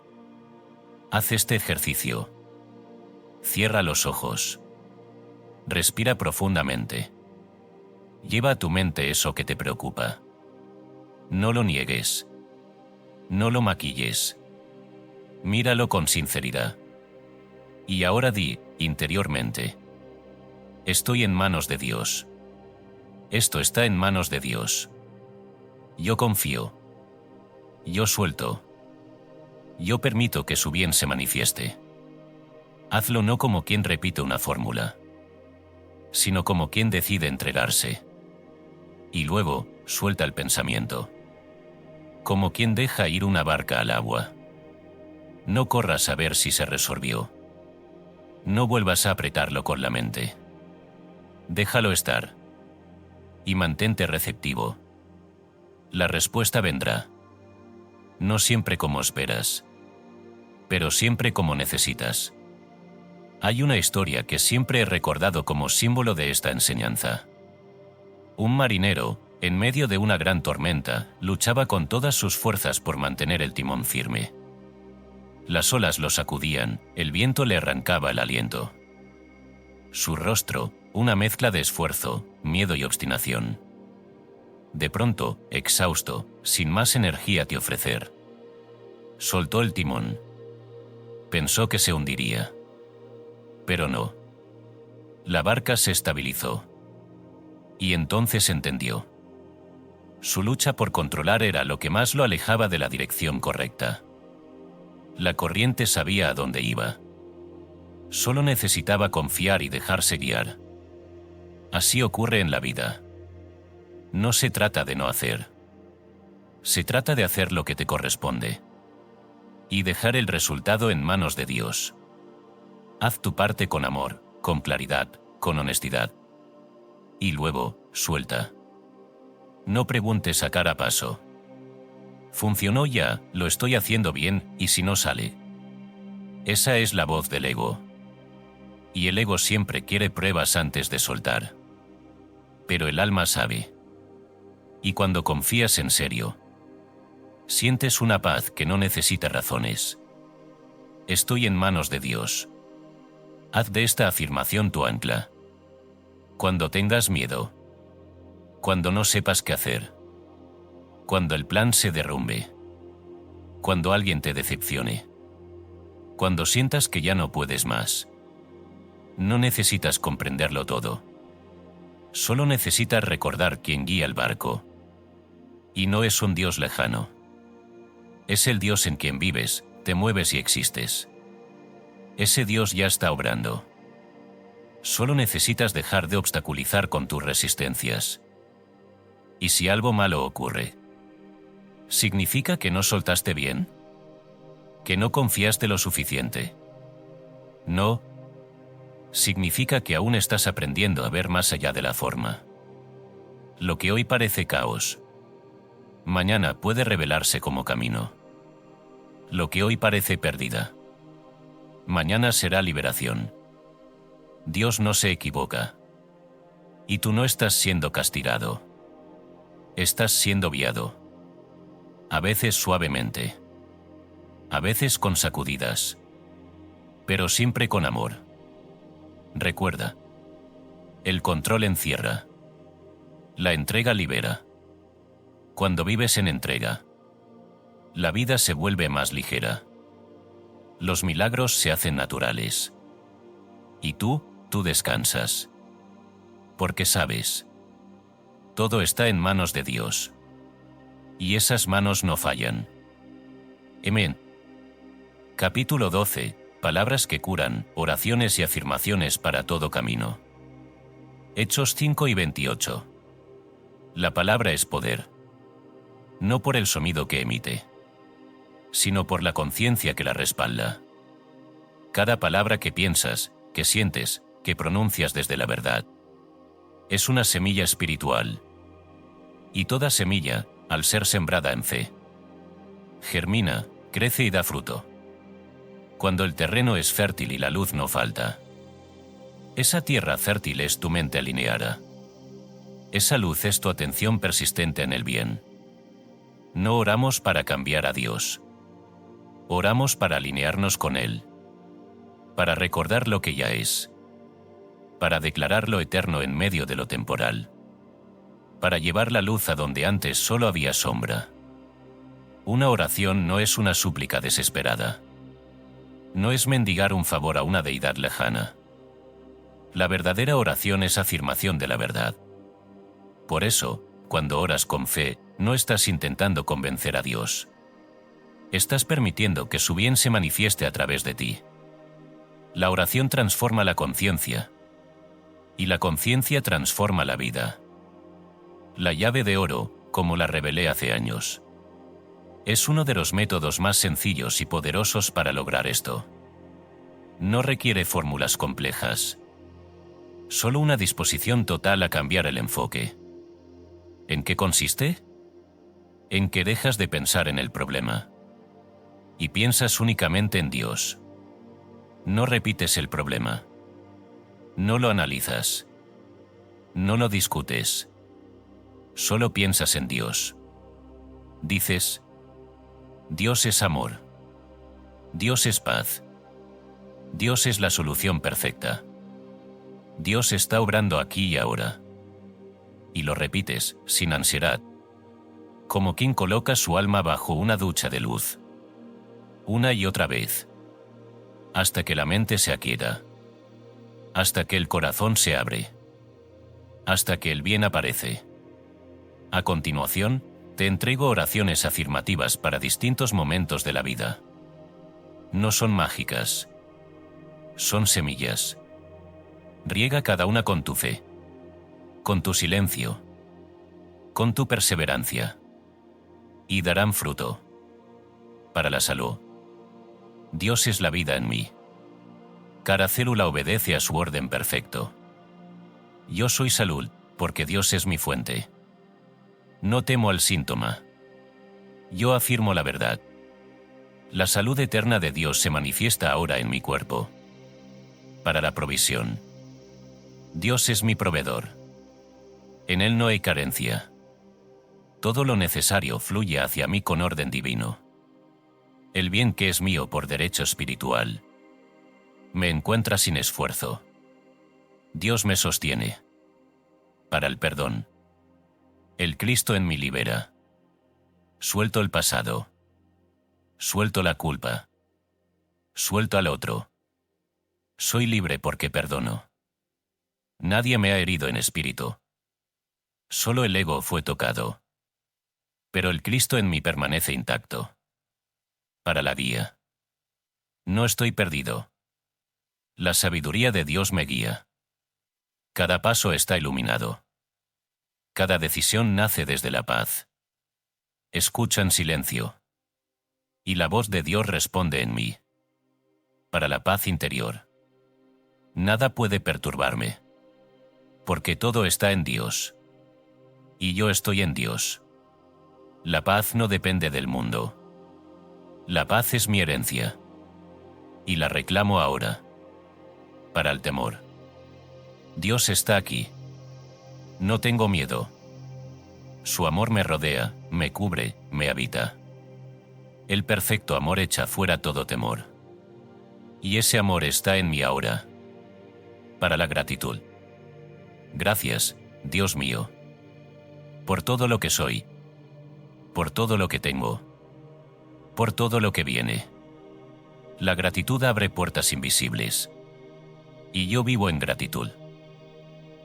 S1: Haz este ejercicio. Cierra los ojos. Respira profundamente. Lleva a tu mente eso que te preocupa. No lo niegues. No lo maquilles. Míralo con sinceridad. Y ahora di, interiormente: estoy en manos de Dios. Esto está en manos de Dios. Yo confío. Yo suelto. Yo permito que su bien se manifieste. Hazlo no como quien repite una fórmula, sino como quien decide entregarse. Y luego, suelta el pensamiento. Como quien deja ir una barca al agua. No corras a ver si se resolvió. No vuelvas a apretarlo con la mente. Déjalo estar. Y mantente receptivo. La respuesta vendrá. No siempre como esperas, pero siempre como necesitas. Hay una historia que siempre he recordado como símbolo de esta enseñanza. Un marinero, en medio de una gran tormenta, luchaba con todas sus fuerzas por mantener el timón firme. Las olas lo sacudían, el viento le arrancaba el aliento. Su rostro, una mezcla de esfuerzo, miedo y obstinación. De pronto, exhausto, sin más energía que ofrecer, soltó el timón. Pensó que se hundiría. Pero no. La barca se estabilizó. Y entonces entendió. Su lucha por controlar era lo que más lo alejaba de la dirección correcta. La corriente sabía a dónde iba. Solo necesitaba confiar y dejarse guiar. Así ocurre en la vida. No se trata de no hacer. Se trata de hacer lo que te corresponde. Y dejar el resultado en manos de Dios. Haz tu parte con amor, con claridad, con honestidad. Y luego, suelta. No preguntes a cada paso. ¿Funcionó ya? ¿Lo estoy haciendo bien? ¿Y si no sale? Esa es la voz del ego. Y el ego siempre quiere pruebas antes de soltar. Pero el alma sabe. Y cuando confías en serio, sientes una paz que no necesita razones. Estoy en manos de Dios. Haz de esta afirmación tu ancla. Cuando tengas miedo, cuando no sepas qué hacer, cuando el plan se derrumbe, cuando alguien te decepcione, cuando sientas que ya no puedes más, no necesitas comprenderlo todo. Solo necesitas recordar quién guía el barco. Y no es un Dios lejano. Es el Dios en quien vives, te mueves y existes. Ese Dios ya está obrando. Solo necesitas dejar de obstaculizar con tus resistencias. ¿Y si algo malo ocurre? ¿Significa que no soltaste bien? ¿Que no confiaste lo suficiente? No. Significa que aún estás aprendiendo a ver más allá de la forma. Lo que hoy parece caos, mañana puede revelarse como camino. Lo que hoy parece pérdida, mañana será liberación. Dios no se equivoca. Y tú no estás siendo castigado. Estás siendo guiado. A veces suavemente. A veces con sacudidas. Pero siempre con amor. Recuerda. El control encierra. La entrega libera. Cuando vives en entrega, La vida se vuelve más ligera. Los milagros se hacen naturales. Y tú descansas. Porque sabes, todo está en manos de Dios. Y esas manos no fallan. Amén. Capítulo 12. Palabras que curan, oraciones y afirmaciones para todo camino. Hechos 5 y 28. La palabra es poder. No por el sonido que emite, sino por la conciencia que la respalda. Cada palabra que piensas, que sientes, que pronuncias desde la verdad, es una semilla espiritual. Y toda semilla, al ser sembrada en fe, germina, crece y da fruto. Cuando el terreno es fértil y la luz no falta, esa tierra fértil es tu mente alineada. Esa luz es tu atención persistente en el bien. No oramos para cambiar a Dios. Oramos para alinearnos con Él. Para recordar lo que ya es. Para declarar lo eterno en medio de lo temporal. Para llevar la luz a donde antes solo había sombra. Una oración no es una súplica desesperada. No es mendigar un favor a una deidad lejana. La verdadera oración es afirmación de la verdad. Por eso, cuando oras con fe, no estás intentando convencer a Dios. Estás permitiendo que su bien se manifieste a través de ti. La oración transforma la conciencia. Y la conciencia transforma la vida. La llave de oro, como la revelé hace años, es uno de los métodos más sencillos y poderosos para lograr esto. No requiere fórmulas complejas. Solo una disposición total a cambiar el enfoque. ¿En qué consiste? En que dejas de pensar en el problema y piensas únicamente en Dios. No repites el problema. No lo analizas. No lo discutes. Solo piensas en Dios. Dices, Dios es amor. Dios es paz. Dios es la solución perfecta. Dios está obrando aquí y ahora. Y lo repites, sin ansiedad, como quien coloca su alma bajo una ducha de luz. Una y otra vez. Hasta que la mente se aquieta. Hasta que el corazón se abre. Hasta que el bien aparece. A continuación, te entrego oraciones afirmativas para distintos momentos de la vida. No son mágicas. Son semillas. Riega cada una con tu fe. Con tu silencio. Con tu perseverancia. Y darán fruto. Para la salud. Dios es la vida en mí. Cada célula obedece a su orden perfecto. Yo soy salud, porque Dios es mi fuente. No temo al síntoma. Yo afirmo la verdad. La salud eterna de Dios se manifiesta ahora en mi cuerpo. Para la provisión. Dios es mi proveedor. En Él no hay carencia. Todo lo necesario fluye hacia mí con orden divino. El bien que es mío por derecho espiritual me encuentra sin esfuerzo. Dios me sostiene. Para el perdón. El Cristo en mí libera. Suelto el pasado. Suelto la culpa. Suelto al otro. Soy libre porque perdono. Nadie me ha herido en espíritu. Solo el ego fue tocado. Pero el Cristo en mí permanece intacto. Para la guía. No estoy perdido. La sabiduría de Dios me guía. Cada paso está iluminado. Cada decisión nace desde la paz. Escucha en silencio. Y la voz de Dios responde en mí. Para la paz interior. Nada puede perturbarme. Porque todo está en Dios. Y yo estoy en Dios. La paz no depende del mundo. La paz es mi herencia. Y la reclamo ahora. Para el temor. Dios está aquí. No tengo miedo. Su amor me rodea, me cubre, me habita. El perfecto amor echa fuera todo temor. Y ese amor está en mí ahora. Para la gratitud. Gracias, Dios mío. Por todo lo que soy. Por todo lo que tengo. por todo lo que viene. La gratitud abre puertas invisibles. Y yo vivo en gratitud.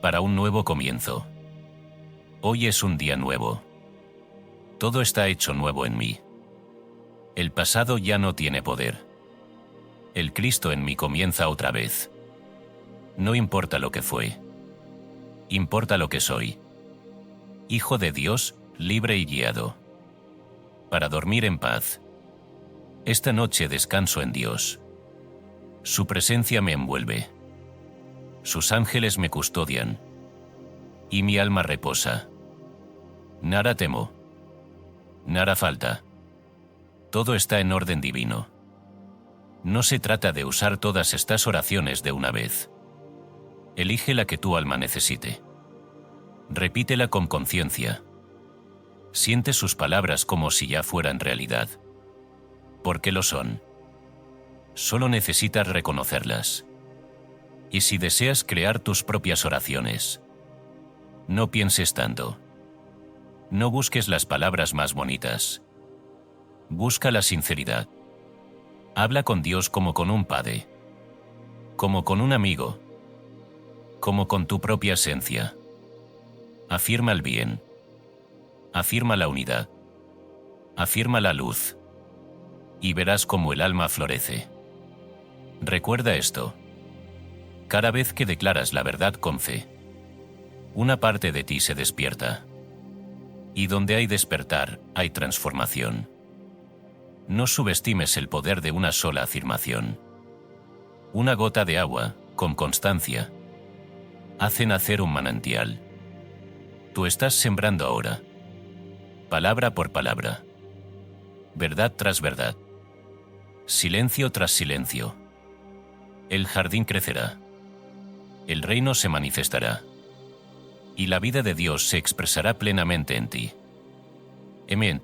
S1: Para un nuevo comienzo. Hoy es un día nuevo. Todo está hecho nuevo en mí. El pasado ya no tiene poder. El Cristo en mí comienza otra vez. No importa lo que fue. Importa lo que soy. Hijo de Dios, libre y guiado. Para dormir en paz. Esta noche descanso en Dios. Su presencia me envuelve. Sus ángeles me custodian. Y mi alma reposa. Nada temo. Nada falta. Todo está en orden divino. No se trata de usar todas estas oraciones de una vez. Elige la que tu alma necesite. Repítela con conciencia. Siente sus palabras como si ya fueran realidad. Porque lo son. Solo necesitas reconocerlas. Y si deseas crear tus propias oraciones, no pienses tanto. No busques las palabras más bonitas. Busca la sinceridad. Habla con Dios como con un padre, como con un amigo, como con tu propia esencia. Afirma el bien. Afirma la unidad. Afirma la luz. Y verás cómo el alma florece. Recuerda esto. Cada vez que declaras la verdad con fe, una parte de ti se despierta. Y donde hay despertar, hay transformación. No subestimes el poder de una sola afirmación. Una gota de agua, con constancia, hace nacer un manantial. Tú estás sembrando ahora, palabra por palabra, verdad tras verdad, silencio tras silencio. El jardín crecerá. El reino se manifestará. Y la vida de Dios se expresará plenamente en ti. Amén.